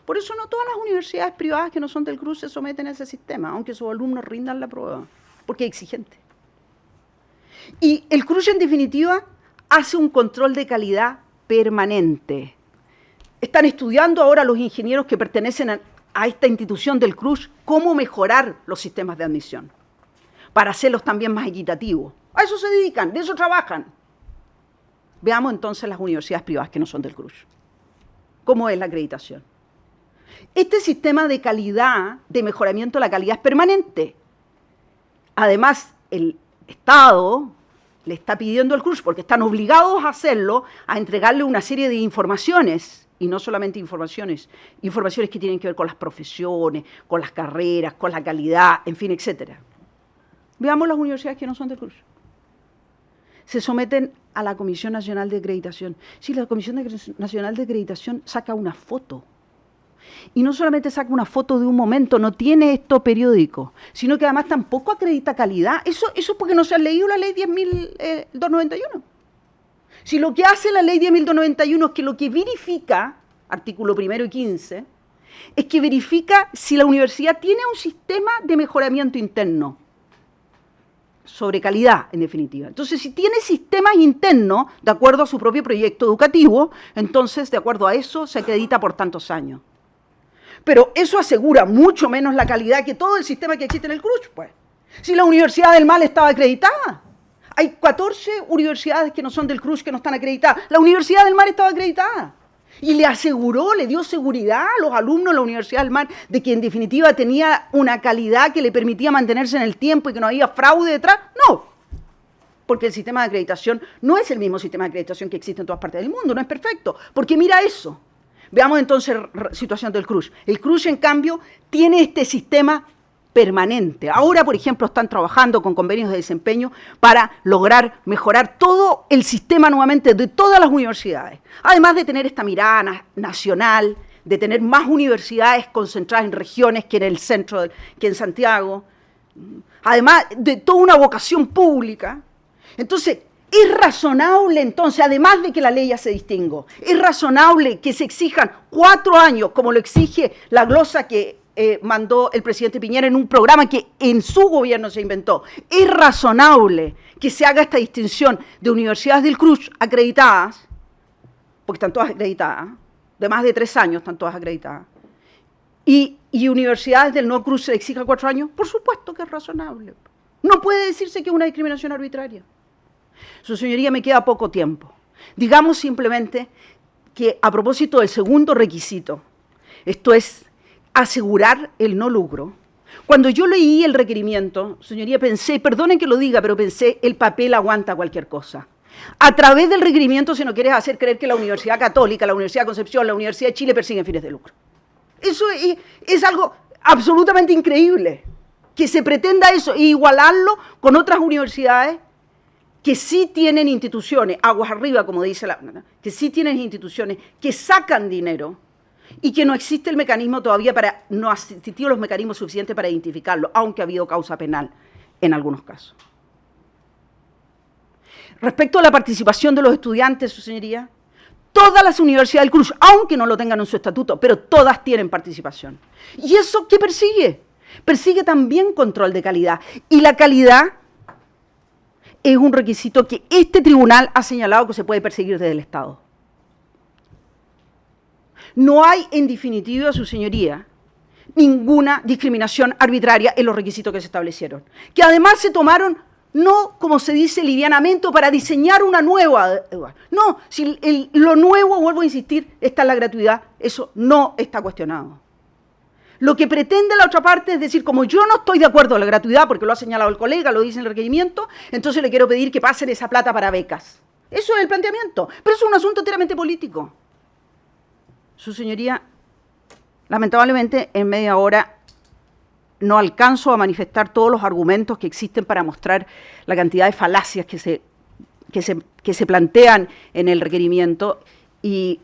[SPEAKER 4] Por eso no todas las universidades privadas que no son del CRUSH se someten a ese sistema, aunque sus alumnos rindan la prueba, porque es exigente. Y el CRUSH, en definitiva, hace un control de calidad permanente. Están estudiando ahora los ingenieros que pertenecen a esta institución del CRUSH cómo mejorar los sistemas de admisión, para hacerlos también más equitativos. A eso se dedican, de eso trabajan. Veamos entonces las universidades privadas que no son del CRUSH. ¿Cómo es la acreditación? Este sistema de calidad, de mejoramiento de la calidad es permanente. Además, el Estado le está pidiendo al CRUSH, porque están obligados a hacerlo, a entregarle una serie de informaciones, y no solamente informaciones que tienen que ver con las profesiones, con las carreras, con la calidad, en fin, etc. Veamos las universidades que no son del CRUSH. Se someten a la Comisión Nacional de Acreditación. Sí, la Comisión Nacional de Acreditación saca una foto. Y no solamente saca una foto de un momento, no tiene esto periódico, sino que además tampoco acredita calidad. Eso es porque no se ha leído la ley 10.291. Si lo que hace la ley 10.291 es que lo que verifica, artículo 1 y 15, es que verifica si la universidad tiene un sistema de mejoramiento interno, sobre calidad, en definitiva. Entonces, si tiene sistemas internos, de acuerdo a su propio proyecto educativo, entonces, de acuerdo a eso, se acredita por tantos años. Pero eso asegura mucho menos la calidad que todo el sistema que existe en el CRUSH, pues. Si la Universidad del Mal estaba acreditada, hay 14 universidades que no son del CRUSH que no están acreditadas. La Universidad del Mar estaba acreditada. Y le aseguró, le dio seguridad a los alumnos de la Universidad del Mar de que en definitiva tenía una calidad que le permitía mantenerse en el tiempo y que no había fraude detrás. No, porque el sistema de acreditación no es el mismo sistema de acreditación que existe en todas partes del mundo, no es perfecto. Porque mira eso. Veamos entonces la situación del CRUSH. El CRUSH, en cambio, tiene este sistema permanente. Ahora, por ejemplo, están trabajando con convenios de desempeño para lograr mejorar todo el sistema nuevamente de todas las universidades. Además de tener esta mirada nacional, de tener más universidades concentradas en regiones que en el centro, que en Santiago. Además de toda una vocación pública. Entonces, es razonable, entonces, además de que la ley ya se distingue, es razonable que se exijan 4 años, como lo exige la glosa que mandó el presidente Piñera en un programa que en su gobierno se inventó. Es razonable que se haga esta distinción de universidades del CRUSH acreditadas, porque están todas acreditadas, de más de 3 años están todas acreditadas, y universidades del no CRUSH se exija 4 años. Por supuesto que es razonable. No puede decirse que es una discriminación arbitraria. Su señoría, me queda poco tiempo. Digamos simplemente que a propósito del segundo requisito, esto es asegurar el no lucro. Cuando yo leí el requerimiento, señoría, pensé, perdonen que lo diga, pero pensé, el papel aguanta cualquier cosa. A través del requerimiento se nos quiere hacer creer que la Universidad Católica, la Universidad de Concepción, la Universidad de Chile persiguen fines de lucro. Eso es algo absolutamente increíble, que se pretenda eso, e igualarlo con otras universidades que sí tienen instituciones, aguas arriba, como dice que sí tienen instituciones que sacan dinero y que no existe el mecanismo todavía no ha existido los mecanismos suficientes para identificarlo, aunque ha habido causa penal en algunos casos. Respecto a la participación de los estudiantes, su señoría, todas las universidades del CRUSH, aunque no lo tengan en su estatuto, pero todas tienen participación. ¿Y eso qué persigue? Persigue también control de calidad. Y la calidad es un requisito que este tribunal ha señalado que se puede perseguir desde el Estado. No hay, en definitiva, su señoría, ninguna discriminación arbitraria en los requisitos que se establecieron, que además se tomaron no, como se dice livianamente, para diseñar una nueva. No, si lo nuevo, vuelvo a insistir, está en la gratuidad, eso no está cuestionado. Lo que pretende la otra parte es decir, como yo no estoy de acuerdo con la gratuidad, porque lo ha señalado el colega, lo dice en el requerimiento, entonces le quiero pedir que pasen esa plata para becas. Eso es el planteamiento, pero es un asunto enteramente político. Su señoría, lamentablemente, en media hora no alcanzo a manifestar todos los argumentos que existen para mostrar la cantidad de falacias que se plantean en el requerimiento y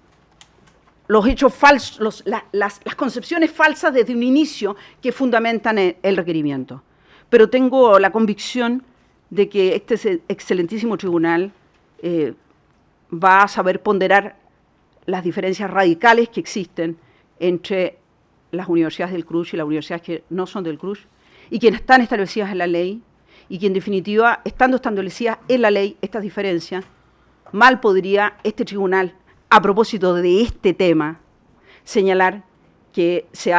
[SPEAKER 4] los hechos falsos, las concepciones falsas desde un inicio que fundamentan el requerimiento. Pero tengo la convicción de que este excelentísimo tribunal va a saber ponderar las diferencias radicales que existen entre las universidades del CRUSH y las universidades que no son del CRUSH, y quienes están establecidas en la ley, y que en definitiva, estando establecidas en la ley estas diferencias, mal podría este tribunal, a propósito de este tema, señalar que se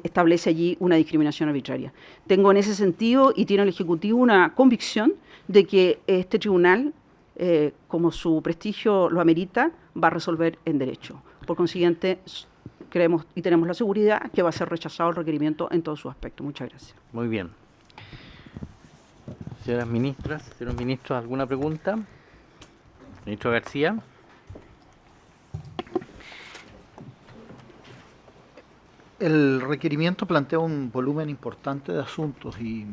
[SPEAKER 4] establece allí una discriminación arbitraria. Tengo en ese sentido, y tiene el Ejecutivo, una convicción de que este tribunal, como su prestigio lo amerita, va a resolver en derecho. Por consiguiente, creemos y tenemos la seguridad que va a ser rechazado el requerimiento en todos sus aspectos. Muchas gracias.
[SPEAKER 1] Muy bien. Señoras ministras, señores ministros, ¿alguna pregunta? Ministro García.
[SPEAKER 5] El requerimiento plantea un volumen importante de asuntos y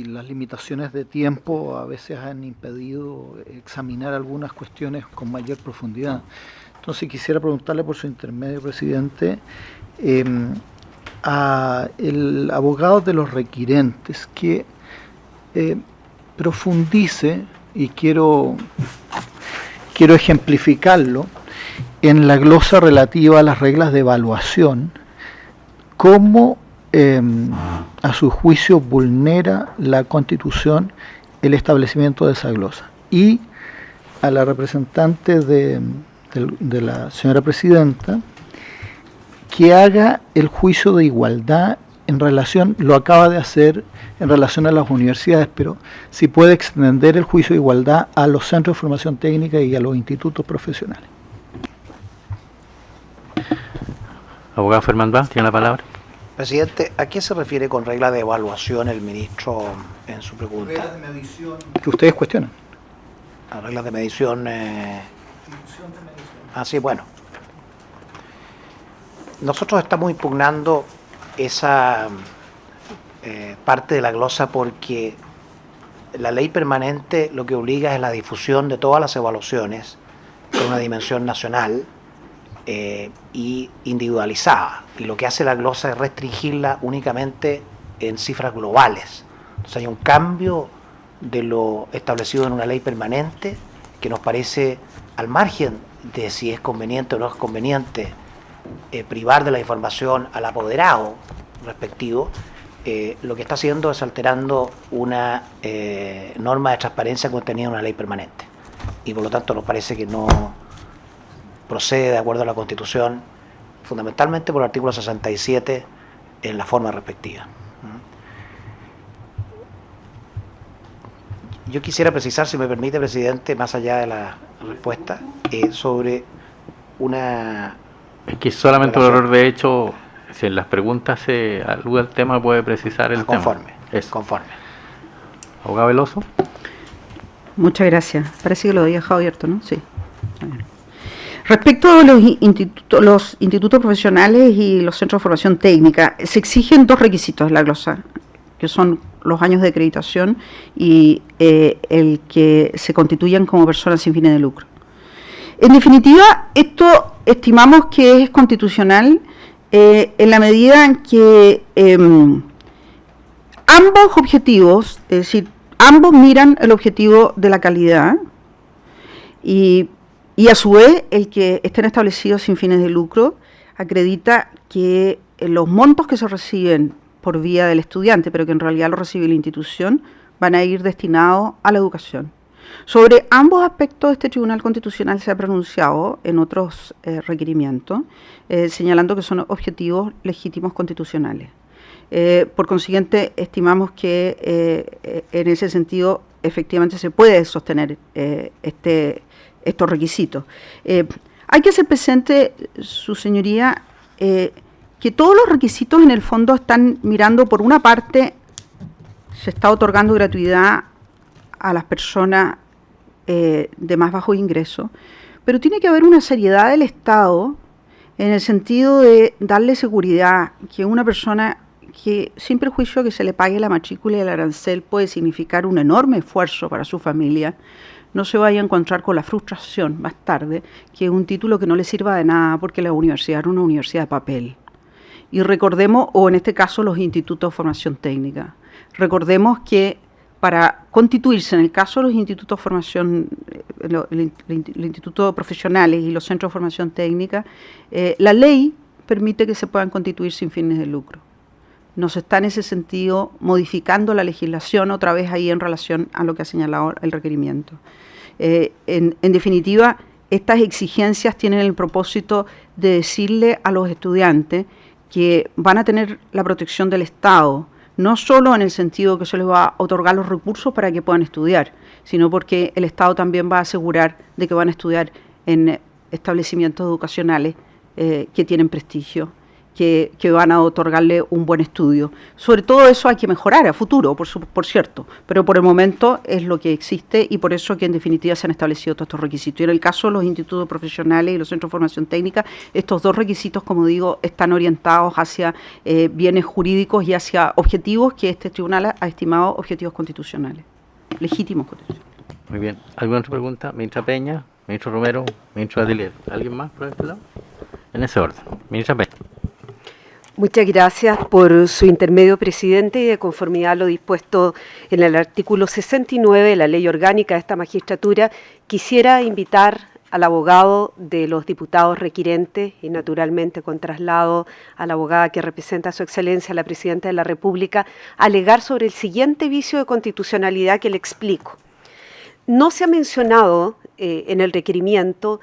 [SPEAKER 5] las limitaciones de tiempo a veces han impedido examinar algunas cuestiones con mayor profundidad. Entonces quisiera preguntarle por su intermedio, presidente, al abogado de los requirentes que profundice, y quiero ejemplificarlo, en la glosa relativa a las reglas de evaluación, cómo a su juicio vulnera la Constitución el establecimiento de esa glosa. Y a la representante de la señora presidenta, que haga el juicio de igualdad en relación, lo acaba de hacer en relación a las universidades, pero si puede extender el juicio de igualdad a los centros de formación técnica y a los institutos profesionales.
[SPEAKER 1] Abogado Fernández, tiene la palabra.
[SPEAKER 3] Presidente, ¿a qué se refiere con regla de evaluación el ministro en su pregunta?
[SPEAKER 5] Reglas de medición que ustedes cuestionan.
[SPEAKER 3] A reglas de medición. Sí, bueno. Nosotros estamos impugnando esa parte de la glosa porque la ley permanente lo que obliga es la difusión de todas las evaluaciones con una dimensión nacional y individualizada. Y lo que hace la glosa es restringirla únicamente en cifras globales. Entonces hay un cambio de lo establecido en una ley permanente que nos parece al margen de si es conveniente o no es conveniente privar de la información al apoderado respectivo. Lo que está haciendo es alterando una norma de transparencia contenida en una ley permanente. Y por lo tanto nos parece que no procede de acuerdo a la Constitución, fundamentalmente por el artículo 67 en la forma respectiva. Yo quisiera precisar, si me permite, presidente, más allá de la respuesta, sobre una...
[SPEAKER 1] Es que solamente por error de hecho, si en las preguntas se alude al tema, puede precisar el
[SPEAKER 3] conforme,
[SPEAKER 1] tema. Eso.
[SPEAKER 3] Conforme.
[SPEAKER 1] Abogado Veloso.
[SPEAKER 4] Muchas gracias. Parece que lo había dejado abierto, ¿no? Sí. Respecto a los institutos profesionales y los centros de formación técnica, se exigen dos requisitos en la glosa, que son los años de acreditación y el que se constituyan como personas sin fines de lucro. En definitiva, esto estimamos que es constitucional en la medida en que ambos objetivos, es decir, ambos miran el objetivo de la calidad y a su vez el que estén establecidos sin fines de lucro acredita que los montos que se reciben por vía del estudiante, pero que en realidad lo recibe la institución, van a ir destinados a la educación. Sobre ambos aspectos, este Tribunal Constitucional se ha pronunciado en otros requerimientos, señalando que son objetivos legítimos constitucionales. Por consiguiente, estimamos que en ese sentido efectivamente se puede sostener estos requisitos. Hay que hacer presente, su señoría, que todos los requisitos en el fondo están mirando, por una parte, se está otorgando gratuidad a las personas de más bajo ingreso, pero tiene que haber una seriedad del Estado en el sentido de darle seguridad que una persona que, sin perjuicio que se le pague la matrícula y el arancel, puede significar un enorme esfuerzo para su familia, no se vaya a encontrar con la frustración más tarde que un título que no le sirva de nada porque la universidad era una universidad de papel. Y recordemos, o en este caso los institutos de formación técnica, recordemos que para constituirse, en el caso de los institutos de formación, los institutos profesionales y los centros de formación técnica, la ley permite que se puedan constituir sin fines de lucro. Nos está en ese sentido modificando la legislación otra vez ahí en relación a lo que ha señalado el requerimiento. En definitiva, estas exigencias tienen el propósito de decirle a los estudiantes que van a tener la protección del Estado, no solo en el sentido que se les va a otorgar los recursos para que puedan estudiar, sino porque el Estado también va a asegurar de que van a estudiar en establecimientos educacionales que tienen prestigio, que van a otorgarle un buen estudio. Sobre todo eso hay que mejorar a futuro, por cierto, pero por el momento es lo que existe y por eso que en definitiva se han establecido todos estos requisitos. Y en el caso de los institutos profesionales y los centros de formación técnica, estos dos requisitos, como digo, están orientados hacia bienes jurídicos y hacia objetivos que este tribunal ha estimado objetivos constitucionales, legítimos constitucionales.
[SPEAKER 1] Muy bien. ¿Alguna otra pregunta? Ministra Peña, ministro Romero, ministro Atelier. ¿Alguien más por este lado? En ese orden. Ministra Peña.
[SPEAKER 6] Muchas gracias por su intermedio, presidente, y de conformidad a lo dispuesto en el artículo 69 de la Ley Orgánica de esta magistratura, quisiera invitar al abogado de los diputados requirentes y naturalmente con traslado a la abogada que representa a su excelencia, la Presidenta de la República, a alegar sobre el siguiente vicio de constitucionalidad que le explico. No se ha mencionado en el requerimiento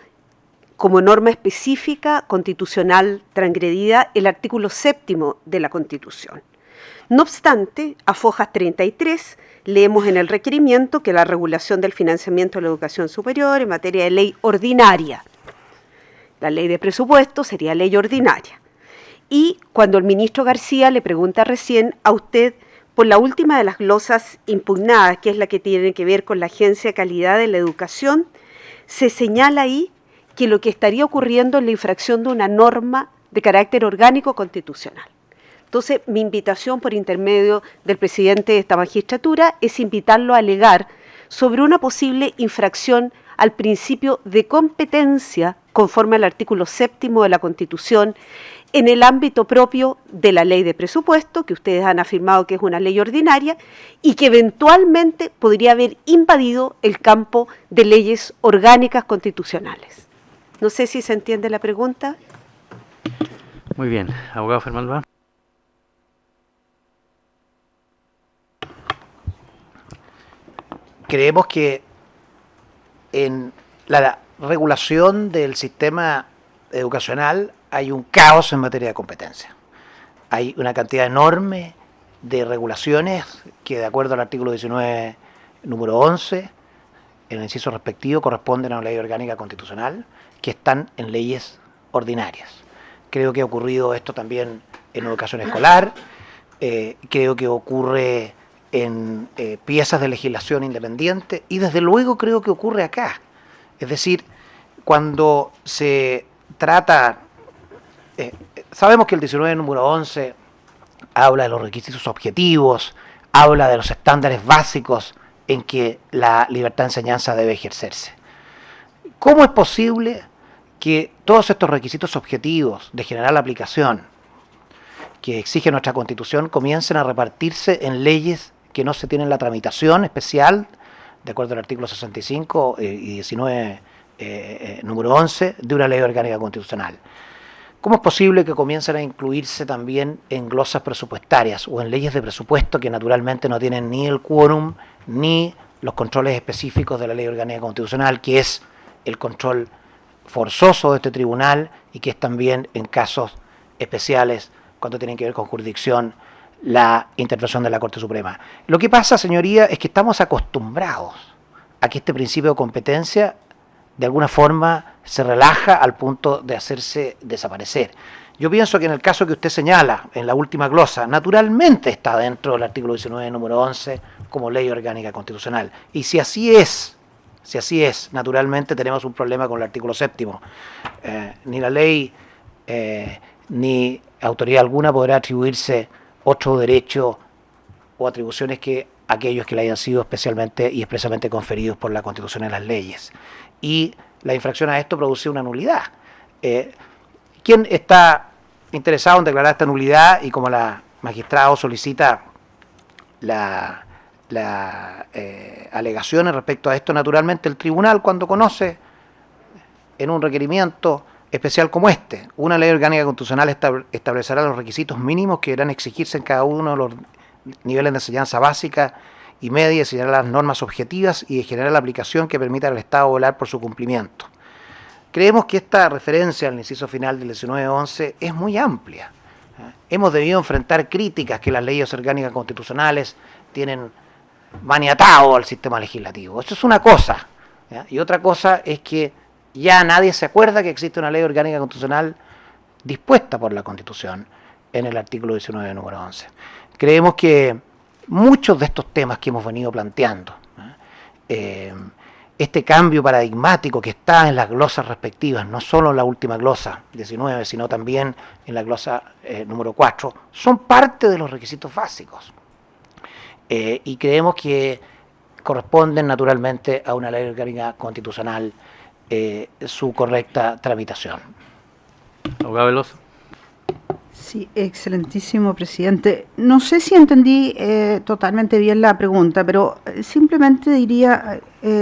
[SPEAKER 6] como norma específica constitucional transgredida el artículo 7º de la Constitución. No obstante, a fojas 33 leemos en el requerimiento que la regulación del financiamiento de la educación superior en materia de ley ordinaria, la ley de presupuesto sería ley ordinaria. Y cuando el ministro García le pregunta recién a usted por la última de las glosas impugnadas, que es la que tiene que ver con la Agencia de Calidad de la Educación, se señala ahí que lo que estaría ocurriendo es la infracción de una norma de carácter orgánico constitucional. Entonces, mi invitación por intermedio del presidente de esta magistratura es invitarlo a alegar sobre una posible infracción al principio de competencia conforme al artículo 7º de la Constitución en el ámbito propio de la ley de presupuesto, que ustedes han afirmado que es una ley ordinaria, y que eventualmente podría haber invadido el campo de leyes orgánicas constitucionales. No sé si se entiende la pregunta.
[SPEAKER 1] Muy bien. Abogado Fernando.
[SPEAKER 3] Creemos que en la regulación del sistema educacional hay un caos en materia de competencia. Hay una cantidad enorme de regulaciones que, de acuerdo al artículo 19, número 11, en el inciso respectivo, corresponden a una ley orgánica constitucional, que están en leyes ordinarias. Creo que ha ocurrido esto también en educación escolar, creo que ocurre en piezas de legislación independiente y desde luego creo que ocurre acá. Es decir, cuando se trata, sabemos que el 19 número 11 habla de los requisitos objetivos, habla de los estándares básicos en que la libertad de enseñanza debe ejercerse. ¿Cómo es posible que todos estos requisitos objetivos de general aplicación que exige nuestra Constitución comiencen a repartirse en leyes que no se tiene la tramitación especial, de acuerdo al artículo 65 y 19, número 11, de una ley orgánica constitucional. ¿Cómo es posible que comiencen a incluirse también en glosas presupuestarias o en leyes de presupuesto que naturalmente no tienen ni el quórum ni los controles específicos de la ley orgánica constitucional, que es el control forzoso de este tribunal y que es también en casos especiales, cuando tienen que ver con jurisdicción, la intervención de la Corte Suprema? Lo que pasa, señoría, es que estamos acostumbrados a que este principio de competencia de alguna forma se relaja al punto de hacerse desaparecer. Yo pienso que en el caso que usted señala, en la última glosa, naturalmente está dentro del artículo 19, número 11, como ley orgánica constitucional. Y si así es, naturalmente tenemos un problema con el artículo 7. Ni la ley ni autoridad alguna podrá atribuirse otro derecho o atribuciones que aquellos que le hayan sido especialmente y expresamente conferidos por la Constitución y las leyes. Y la infracción a esto produce una nulidad. ¿Quién está interesado en declarar esta nulidad? Y como la magistrado solicita las alegaciones respecto a esto, naturalmente el tribunal, cuando conoce en un requerimiento especial como este, una ley orgánica constitucional establecerá los requisitos mínimos que deberán exigirse en cada uno de los niveles de enseñanza básica y media, señalar las normas objetivas y de generar la aplicación que permita al Estado velar por su cumplimiento. Creemos que esta referencia al inciso final del 1911 es muy amplia. Hemos debido enfrentar críticas que las leyes orgánicas constitucionales tienen maniatado al sistema legislativo. Eso es una cosa, ¿ya? Y otra cosa es que ya nadie se acuerda que existe una ley orgánica constitucional dispuesta por la Constitución en el artículo 19, número 11. Creemos que muchos de estos temas que hemos venido planteando, este cambio paradigmático que está en las glosas respectivas, no solo en la última glosa 19, sino también en la glosa número 4, son parte de los requisitos básicos. Y creemos que corresponden naturalmente a una ley orgánica constitucional su correcta tramitación.
[SPEAKER 1] Abogado Veloso.
[SPEAKER 4] Sí, excelentísimo presidente. No sé si entendí totalmente bien la pregunta, pero simplemente diría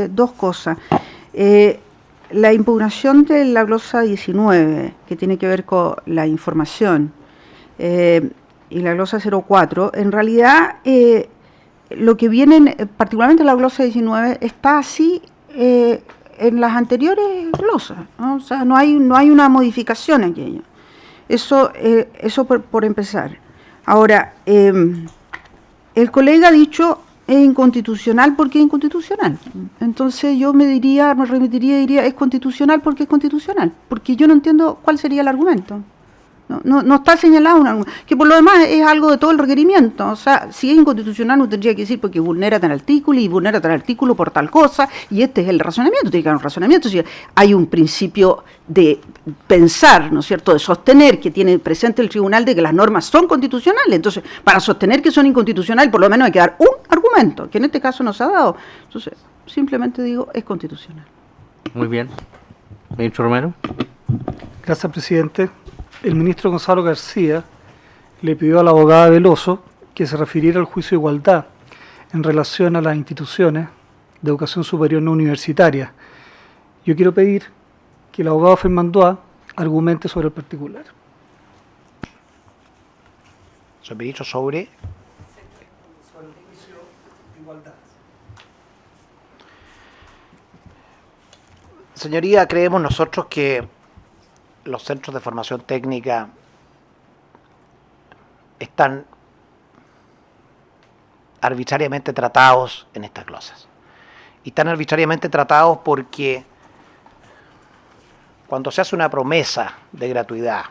[SPEAKER 4] dos cosas. La impugnación de la glosa 19, que tiene que ver con la información, y la glosa 04, en realidad lo que viene, particularmente la glosa 19, está así en las anteriores glosas, ¿no? O sea, no hay una modificación en aquello. Eso por empezar. Ahora, el colega ha dicho es inconstitucional porque es inconstitucional. Entonces yo me remitiría y diría es constitucional porque es constitucional. Porque yo no entiendo cuál sería el argumento. No está señalado un argumento. Que por lo demás es algo de todo el requerimiento. O sea, si es inconstitucional no tendría que decir porque vulnera tal artículo y vulnera tal artículo por tal cosa. Y este es el razonamiento. Tiene que haber un razonamiento. Si hay un principio de pensar, ¿no es cierto?, de sostener que tiene presente el tribunal de que las normas son constitucionales. Entonces, para sostener que son inconstitucionales, por lo menos hay que dar un argumento, que en este caso no se ha dado. Entonces, simplemente digo, es constitucional.
[SPEAKER 1] Muy bien. Ministro Romero.
[SPEAKER 7] Gracias, presidente. El ministro Gonzalo García le pidió a la abogada Veloso que se refiriera al juicio de igualdad en relación a las instituciones de educación superior no universitaria. Yo quiero pedir que el abogado Fermandoa argumente sobre el particular.
[SPEAKER 3] Señor ministro, sobre
[SPEAKER 7] el juicio de igualdad.
[SPEAKER 3] Señoría, creemos nosotros que los centros de formación técnica están arbitrariamente tratados en estas glosas. Y están arbitrariamente tratados porque cuando se hace una promesa de gratuidad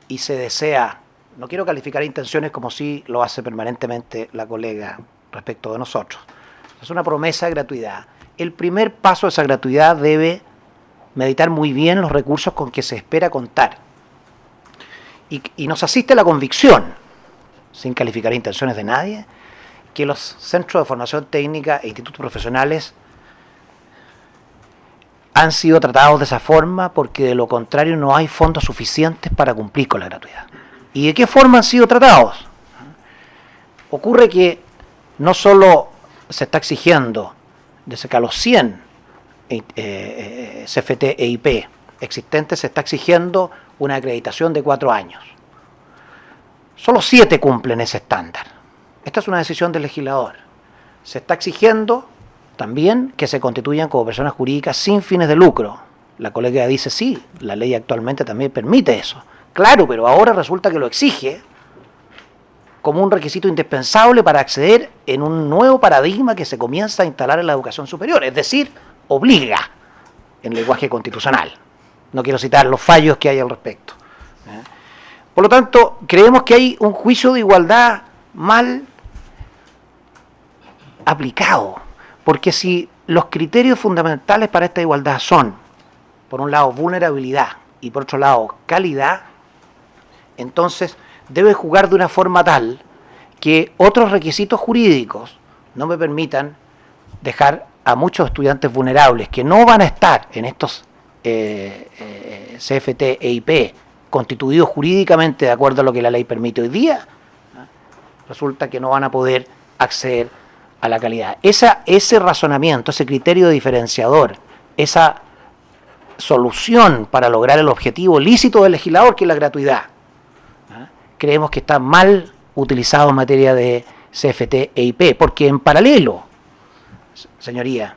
[SPEAKER 3] y se desea, no quiero calificar intenciones como si lo hace permanentemente la colega respecto de nosotros, es una promesa de gratuidad. El primer paso de esa gratuidad debe meditar muy bien los recursos con que se espera contar. Y nos asiste la convicción, sin calificar intenciones de nadie, que los centros de formación técnica e institutos profesionales han sido tratados de esa forma porque de lo contrario no hay fondos suficientes para cumplir con la gratuidad. ¿Y de qué forma han sido tratados? ocurre que no solo se está exigiendo de cerca los 100 CFT e IP existentes, se está exigiendo una acreditación de 4 años. Solo 7 cumplen ese estándar. Esta es una decisión del legislador. Se está exigiendo también que se constituyan como personas jurídicas sin fines de lucro. La colega dice sí, la ley actualmente también permite eso. Claro, pero ahora resulta que lo exige como un requisito indispensable para acceder en un nuevo paradigma que se comienza a instalar en la educación superior, es decir, obliga en lenguaje constitucional. No quiero citar los fallos que hay al respecto. Por lo tanto, creemos que hay un juicio de igualdad mal aplicado, porque si los criterios fundamentales para esta igualdad son, por un lado, vulnerabilidad y por otro lado, calidad, entonces debe jugar de una forma tal que otros requisitos jurídicos no me permitan dejar a muchos estudiantes vulnerables que no van a estar en estos CFT e IP constituidos jurídicamente de acuerdo a lo que la ley permite hoy día, resulta que no van a poder acceder a la calidad. Ese razonamiento, ese criterio diferenciador, esa solución para lograr el objetivo lícito del legislador, que es la gratuidad, creemos que está mal utilizado en materia de CFT e IP, porque en paralelo, señoría,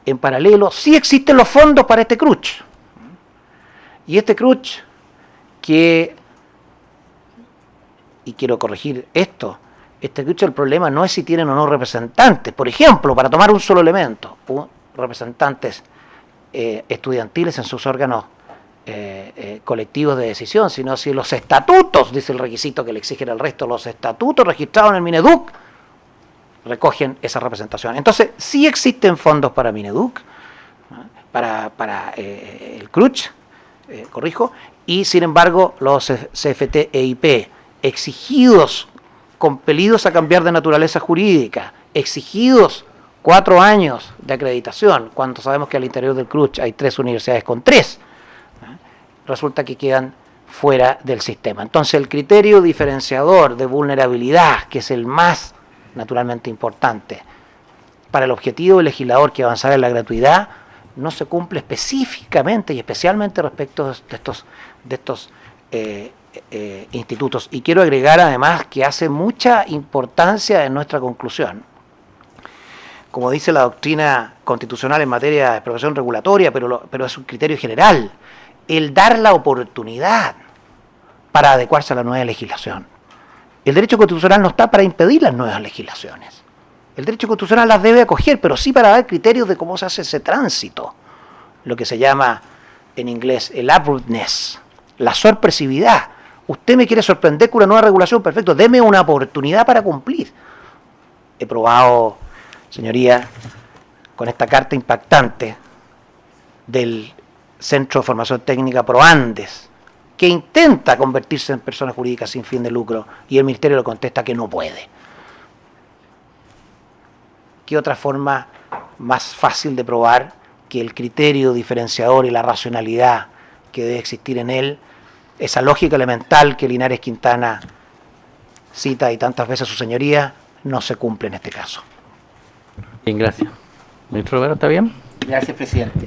[SPEAKER 3] en paralelo sí existen los fondos para este CRUCH. Y este CRUCH y quiero corregir esto, este CRUCH, el problema no es si tienen o no representantes. Por ejemplo, para tomar un solo elemento, representantes estudiantiles en sus órganos colectivos de decisión, sino si los estatutos, dice el requisito que le exigen al resto, los estatutos registrados en el Mineduc recogen esa representación. Entonces, sí existen fondos para Mineduc, para el CRUCH, corrijo, y sin embargo los CFT e IP exigidos, compelidos a cambiar de naturaleza jurídica, exigidos 4 años de acreditación, cuando sabemos que al interior del CRUCH hay 3 universidades con 3, resulta que quedan fuera del sistema. Entonces el criterio diferenciador de vulnerabilidad, que es el más naturalmente importante para el objetivo del legislador, que avanzar en la gratuidad, no se cumple específicamente y especialmente respecto de estos institutos. Y quiero agregar además que hace mucha importancia en nuestra conclusión. Como dice la doctrina constitucional en materia de profesión regulatoria, pero es un criterio general, el dar la oportunidad para adecuarse a la nueva legislación. El derecho constitucional no está para impedir las nuevas legislaciones. El derecho constitucional las debe acoger, pero sí para dar criterios de cómo se hace ese tránsito, lo que se llama en inglés el abruptness, la sorpresividad. Usted me quiere sorprender con una nueva regulación, perfecto, deme una oportunidad para cumplir. He probado, señoría, con esta carta impactante del Centro de Formación Técnica ProAndes, que intenta convertirse en persona jurídica sin fin de lucro, y el Ministerio le contesta que no puede. ¿Qué otra forma más fácil de probar que el criterio diferenciador y la racionalidad que debe existir en él, esa lógica elemental que Linares Quintana cita y tantas veces su señoría, no se cumple en este caso?
[SPEAKER 1] Bien, gracias. ¿Ministro Romero, está bien?
[SPEAKER 8] Gracias, presidente.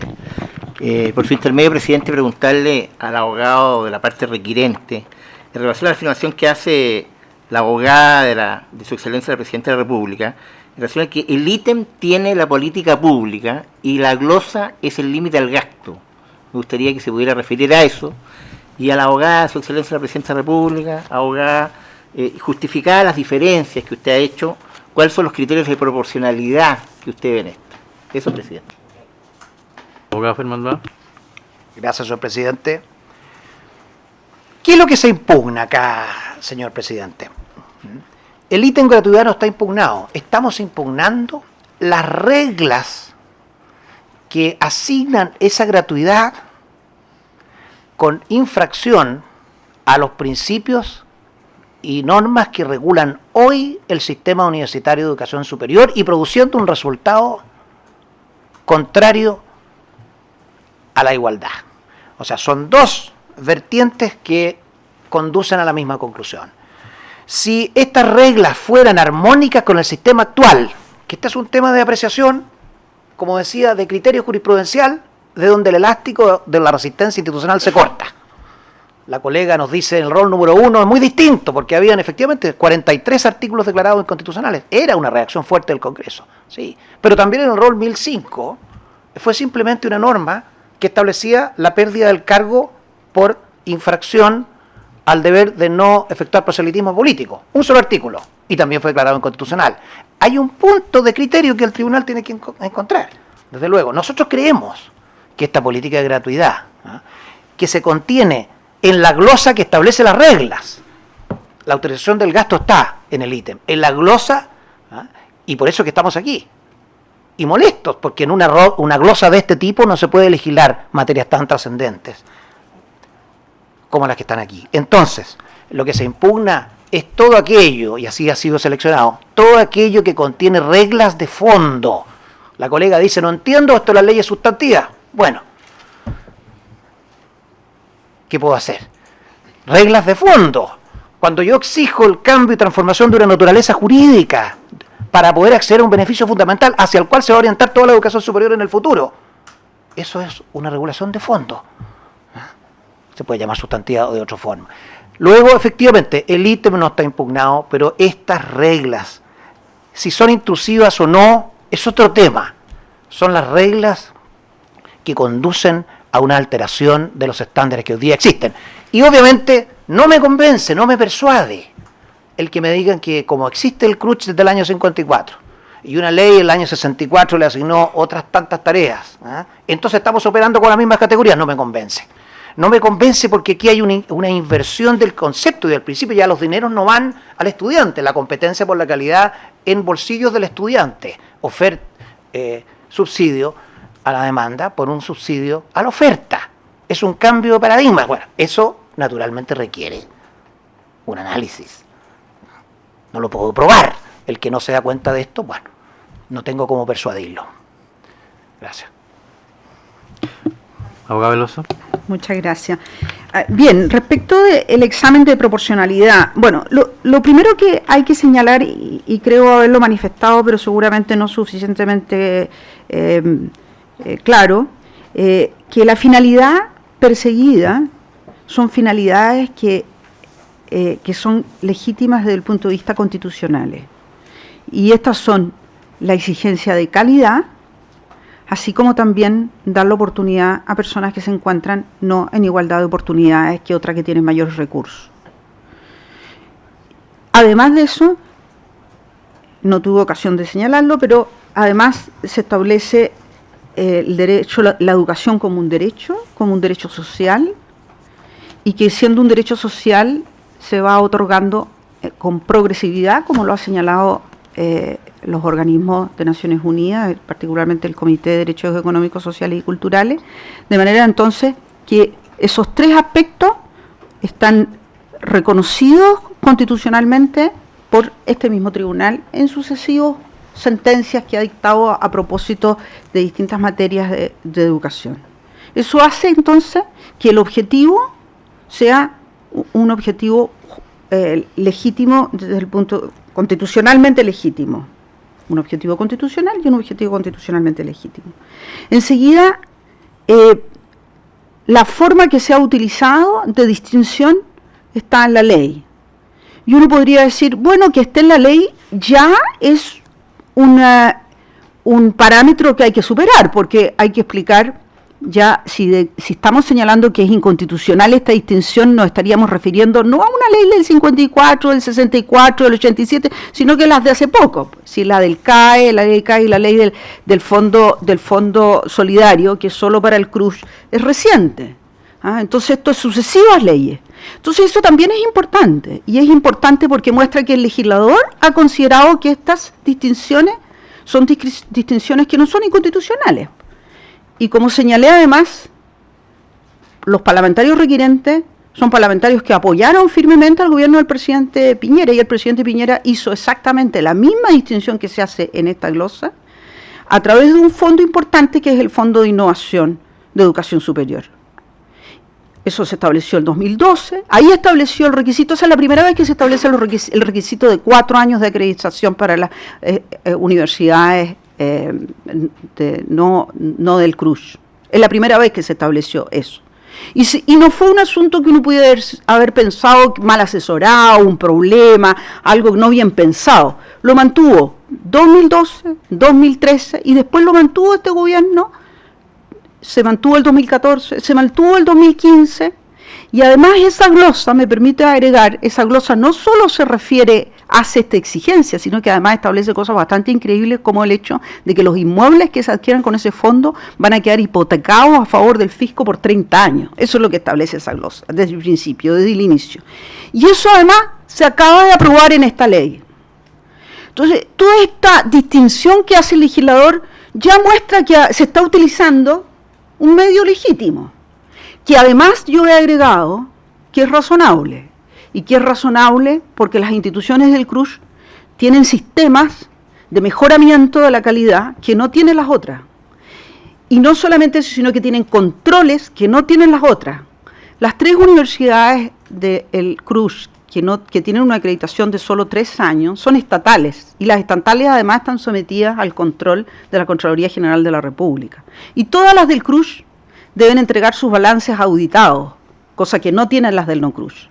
[SPEAKER 8] Por su intermedio, presidente, preguntarle al abogado de la parte requirente, en relación a la afirmación que hace la abogada de su excelencia, la Presidenta de la República, en relación a que el ítem tiene la política pública y la glosa es el límite al gasto. Me gustaría que se pudiera referir a eso. Y a la abogada de su excelencia, la Presidenta de la República, abogada, justificada las diferencias que usted ha hecho, ¿cuáles son los criterios de proporcionalidad que usted ve en esto? Eso, presidente.
[SPEAKER 1] Abogado Fernando.
[SPEAKER 3] Gracias, señor presidente. ¿Qué es lo que se impugna acá, señor presidente? El ítem gratuidad no está impugnado. Estamos impugnando las reglas que asignan esa gratuidad con infracción a los principios y normas que regulan hoy el sistema universitario de educación superior y produciendo un resultado contrario a la igualdad. O sea, son dos vertientes que conducen a la misma conclusión. si estas reglas fueran armónicas con el sistema actual, que este es un tema de apreciación, como decía, de criterio jurisprudencial, de donde el elástico de la resistencia institucional se corta. La colega nos dice en el rol número 1 es muy distinto, porque habían efectivamente 43 artículos declarados inconstitucionales. Era una reacción fuerte del Congreso, sí. Pero también en el rol 1005 fue simplemente una norma que establecía la pérdida del cargo por infracción al deber de no efectuar proselitismo político. Un solo artículo, y también fue declarado inconstitucional. Hay un punto de criterio que el tribunal tiene que encontrar. Desde luego, nosotros creemos que esta política de gratuidad, que se contiene en la glosa que establece las reglas, la autorización del gasto está en el ítem, en la glosa, y por eso que estamos aquí. Y molestos, porque en una glosa de este tipo no se puede legislar materias tan trascendentes como las que están aquí. Entonces, lo que se impugna es todo aquello, y así ha sido seleccionado, todo aquello que contiene reglas de fondo. La colega dice, no entiendo esto de las leyes sustantivas. Bueno, ¿qué puedo hacer? Reglas de fondo. Cuando yo exijo el cambio y transformación de una naturaleza jurídica para poder acceder a un beneficio fundamental hacia el cual se va a orientar toda la educación superior en el futuro, eso es una regulación de fondo. Se puede llamar sustantiva o de otra forma. Luego, efectivamente, el ítem no está impugnado, pero estas reglas, si son intrusivas o no, es otro tema. Son las reglas que conducen a una alteración de los estándares que hoy día existen. Y obviamente no me convence, no me persuade el que me digan que como existe el CRUCH desde el año 54 y una ley en el año 64 le asignó otras tantas tareas, entonces estamos operando con las mismas categorías. No me convence. No me convence porque aquí hay una inversión del concepto y del principio. Ya los dineros no van al estudiante, la competencia por la calidad en bolsillos del estudiante. Subsidio a la demanda por un subsidio a la oferta. Es un cambio de paradigma. Bueno, eso naturalmente requiere un análisis. No lo puedo probar. El que no se da cuenta de esto, bueno, no tengo cómo persuadirlo. Gracias.
[SPEAKER 1] Abogado Veloso.
[SPEAKER 4] Muchas gracias. Bien, respecto del examen de proporcionalidad, bueno, lo primero que hay que señalar, y creo haberlo manifestado, pero seguramente no suficientemente claro, que la finalidad perseguida son finalidades que son legítimas desde el punto de vista constitucional. Y estas son la exigencia de calidad, así como también dar la oportunidad a personas que se encuentran no en igualdad de oportunidades que otras que tienen mayores recursos. Además de eso, no tuve ocasión de señalarlo, pero además se establece el derecho, la educación como un derecho social, y que siendo un derecho social se va otorgando con progresividad, como lo ha señalado los organismos de Naciones Unidas, particularmente el Comité de Derechos Económicos, Sociales y Culturales, de manera entonces que esos tres aspectos están reconocidos constitucionalmente por este mismo tribunal en sucesivas sentencias que ha dictado a propósito de distintas materias de educación. Eso hace entonces que el objetivo sea un objetivo legítimo desde el punto constitucionalmente legítimo. Un objetivo constitucional y un objetivo constitucionalmente legítimo. Enseguida, la forma que se ha utilizado de distinción está en la ley. Y uno podría decir, bueno, que esté en la ley ya es un parámetro que hay que superar, porque hay que explicar ya si estamos señalando que es inconstitucional esta distinción, nos estaríamos refiriendo no a una ley del 54, del 64, del 87, sino que las de hace poco, si la del CAE, la ley del CAE y la ley del fondo solidario, que es solo para el CRUCH, es reciente. Entonces esto es sucesivas leyes. Entonces eso también es importante, y es importante porque muestra que el legislador ha considerado que estas distinciones son distinciones que no son inconstitucionales. Y como señalé además, los parlamentarios requirentes son parlamentarios que apoyaron firmemente al gobierno del presidente Piñera, y el presidente Piñera hizo exactamente la misma distinción que se hace en esta glosa a través de un fondo importante que es el Fondo de Innovación de Educación Superior. Eso se estableció en 2012. Ahí estableció el requisito. Esa es la primera vez que se establece el requisito de 4 años de acreditación para las universidades no del CRUSH. Es la primera vez que se estableció eso. Y no fue un asunto que uno pudiera haber pensado mal asesorado, un problema, algo no bien pensado. Lo mantuvo 2012, 2013 y después lo mantuvo este gobierno. Se mantuvo el 2014, se mantuvo el 2015 y además esa glosa, me permite agregar, esa glosa no solo se refiere, hace esta exigencia, sino que además establece cosas bastante increíbles como el hecho de que los inmuebles que se adquieran con ese fondo van a quedar hipotecados a favor del fisco por 30 años. Eso es lo que establece esa glosa, desde el principio, desde el inicio. Y eso además se acaba de aprobar en esta ley. Entonces, toda esta distinción que hace el legislador ya muestra que se está utilizando un medio legítimo, que además yo he agregado que es razonable, y que es razonable porque las instituciones del CRUSH tienen sistemas de mejoramiento de la calidad que no tienen las otras. Y no solamente eso, sino que tienen controles que no tienen las otras. Las 3 universidades del CRUSH que tienen una acreditación de solo 3 años son estatales, y las estatales además están sometidas al control de la Contraloría General de la República. Y todas las del CRUSH deben entregar sus balances auditados, cosa que no tienen las del no-CRUSH.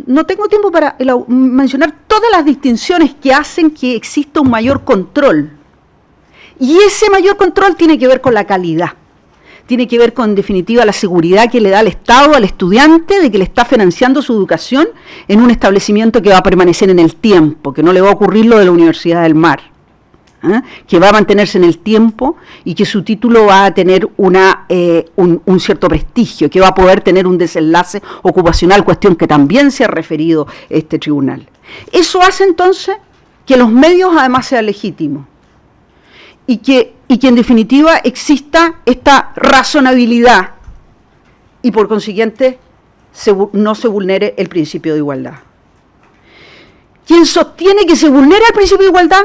[SPEAKER 4] No tengo tiempo para mencionar todas las distinciones que hacen que exista un mayor control. Y ese mayor control tiene que ver con la calidad. Tiene que ver con, en definitiva, la seguridad que le da el Estado al estudiante de que le está financiando su educación en un establecimiento que va a permanecer en el tiempo, que no le va a ocurrir lo de la Universidad del Mar, que va a mantenerse en el tiempo y que su título va a tener un cierto prestigio, que va a poder tener un desenlace ocupacional, cuestión que también se ha referido este tribunal. Eso hace entonces que los medios además sean legítimos y que en definitiva exista esta razonabilidad y por consiguiente no se vulnere el principio de igualdad. Quien sostiene que se vulnera el principio de igualdad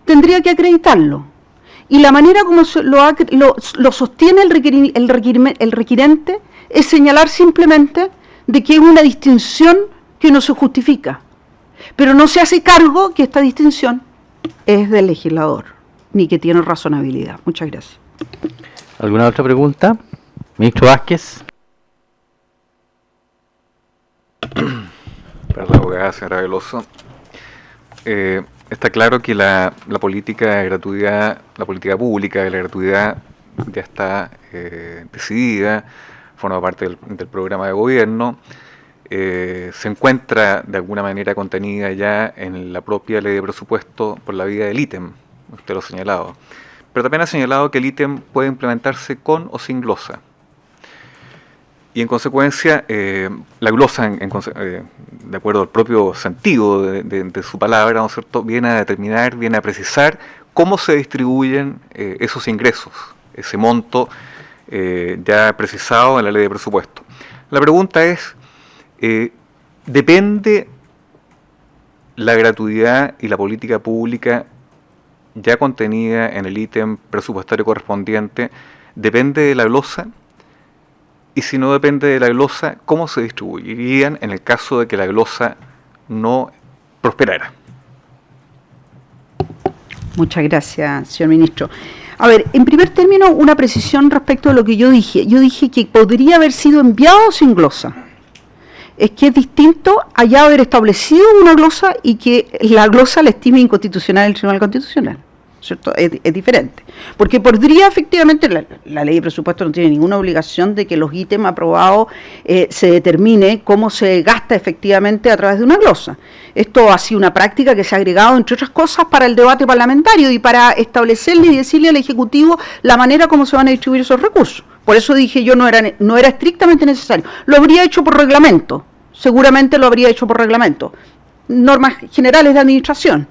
[SPEAKER 4] tendría que acreditarlo. Y la manera como lo sostiene el requirente es señalar simplemente de que es una distinción que no se justifica. Pero no se hace cargo que esta distinción es del legislador, ni que tiene razonabilidad. Muchas gracias.
[SPEAKER 1] ¿Alguna otra pregunta? Ministro Vázquez.
[SPEAKER 9] Para la abogada señora Veloso. Está claro que la política de gratuidad, la política pública de la gratuidad ya está decidida, forma parte del programa de gobierno, se encuentra de alguna manera contenida ya en la propia ley de presupuesto por la vía del ítem, usted lo ha señalado, pero también ha señalado que el ítem puede implementarse con o sin glosa. Y en consecuencia, la glosa, de acuerdo al propio sentido de su palabra, ¿no es cierto?, viene a determinar, viene a precisar cómo se distribuyen esos ingresos, ese monto ya precisado en la ley de presupuesto. La pregunta es, ¿depende la gratuidad y la política pública ya contenida en el ítem presupuestario correspondiente, depende de la glosa? Y si no depende de la glosa, ¿cómo se distribuirían en el caso de que la glosa no prosperara?
[SPEAKER 4] Muchas gracias, señor ministro. A ver, en primer término, una precisión respecto a lo que yo dije. Yo dije que podría haber sido enviado sin glosa. Es que es distinto a ya haber establecido una glosa y que la glosa la estime inconstitucional el Tribunal Constitucional, ¿cierto? Es diferente. Porque podría efectivamente, la ley de presupuesto no tiene ninguna obligación de que los ítems aprobados se determine cómo se gasta efectivamente a través de una glosa. Esto ha sido una práctica que se ha agregado, entre otras cosas, para el debate parlamentario y para establecerle y decirle al Ejecutivo la manera como se van a distribuir esos recursos. Por eso dije yo no era estrictamente necesario. Lo habría hecho por reglamento, seguramente lo habría hecho por reglamento. Normas generales de administración.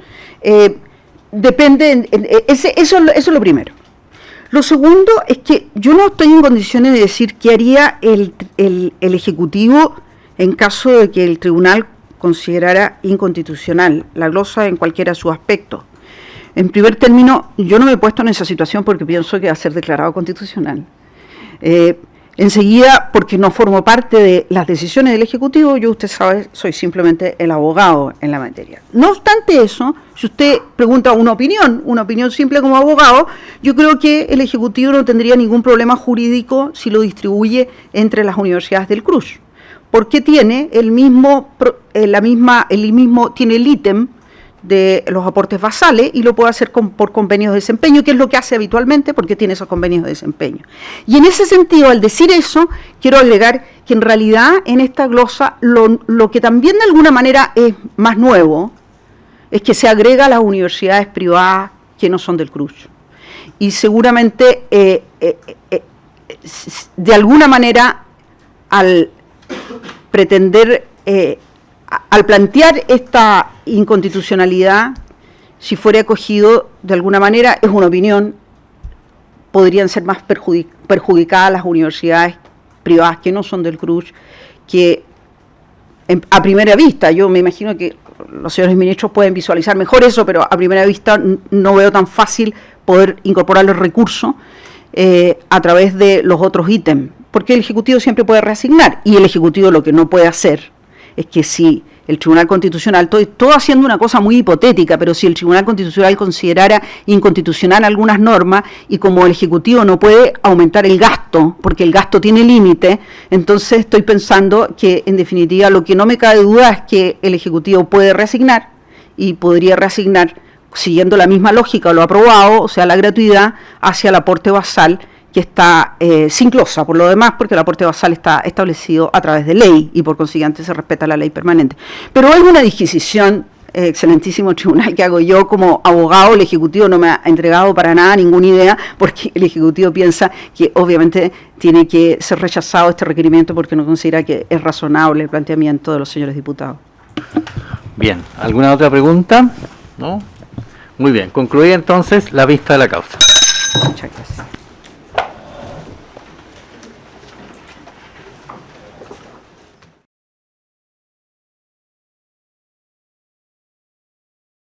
[SPEAKER 4] Depende, eso es lo primero. Lo segundo es que yo no estoy en condiciones de decir qué haría el Ejecutivo en caso de que el Tribunal considerara inconstitucional la glosa en cualquiera de sus aspectos. En primer término, yo no me he puesto en esa situación porque pienso que va a ser declarado constitucional. enseguida, porque no formo parte de las decisiones del Ejecutivo, yo, usted sabe, soy simplemente el abogado en la materia. No obstante eso, si usted pregunta una opinión simple como abogado, yo creo que el Ejecutivo no tendría ningún problema jurídico si lo distribuye entre las universidades del CRUSH, porque tiene tiene el ítem de los aportes basales y lo puede hacer por convenios de desempeño, que es lo que hace habitualmente porque tiene esos convenios de desempeño. Y en ese sentido, al decir eso, quiero agregar que en realidad en esta glosa lo que también de alguna manera es más nuevo es que se agrega a las universidades privadas que no son del CRUSH. Y seguramente, de alguna manera, al pretender... al plantear esta inconstitucionalidad, si fuera acogido de alguna manera, es una opinión, podrían ser más perjudicadas las universidades privadas que no son del CRUSH, que a primera vista, yo me imagino que los señores ministros pueden visualizar mejor eso, pero a primera vista no veo tan fácil poder incorporar los recursos a través de los otros ítems, porque el Ejecutivo siempre puede reasignar, y el Ejecutivo lo que no puede hacer es que si el Tribunal Constitucional, todo haciendo una cosa muy hipotética, pero si el Tribunal Constitucional considerara inconstitucional algunas normas y como el Ejecutivo no puede aumentar el gasto, porque el gasto tiene límite, entonces estoy pensando que en definitiva lo que no me cabe duda es que el Ejecutivo puede reasignar y podría reasignar siguiendo la misma lógica, lo aprobado, o sea, la gratuidad hacia el aporte basal, que está sin glosa por lo demás, porque el aporte basal está establecido a través de ley y por consiguiente se respeta la ley permanente. Pero es una disquisición, excelentísimo tribunal, que hago yo como abogado. El Ejecutivo no me ha entregado para nada ninguna idea, porque el Ejecutivo piensa que obviamente tiene que ser rechazado este requerimiento porque no considera que es razonable el planteamiento de los señores diputados.
[SPEAKER 1] Bien, ¿alguna otra pregunta? ¿No? Muy bien, concluida entonces la vista de la causa.
[SPEAKER 4] Muchas gracias.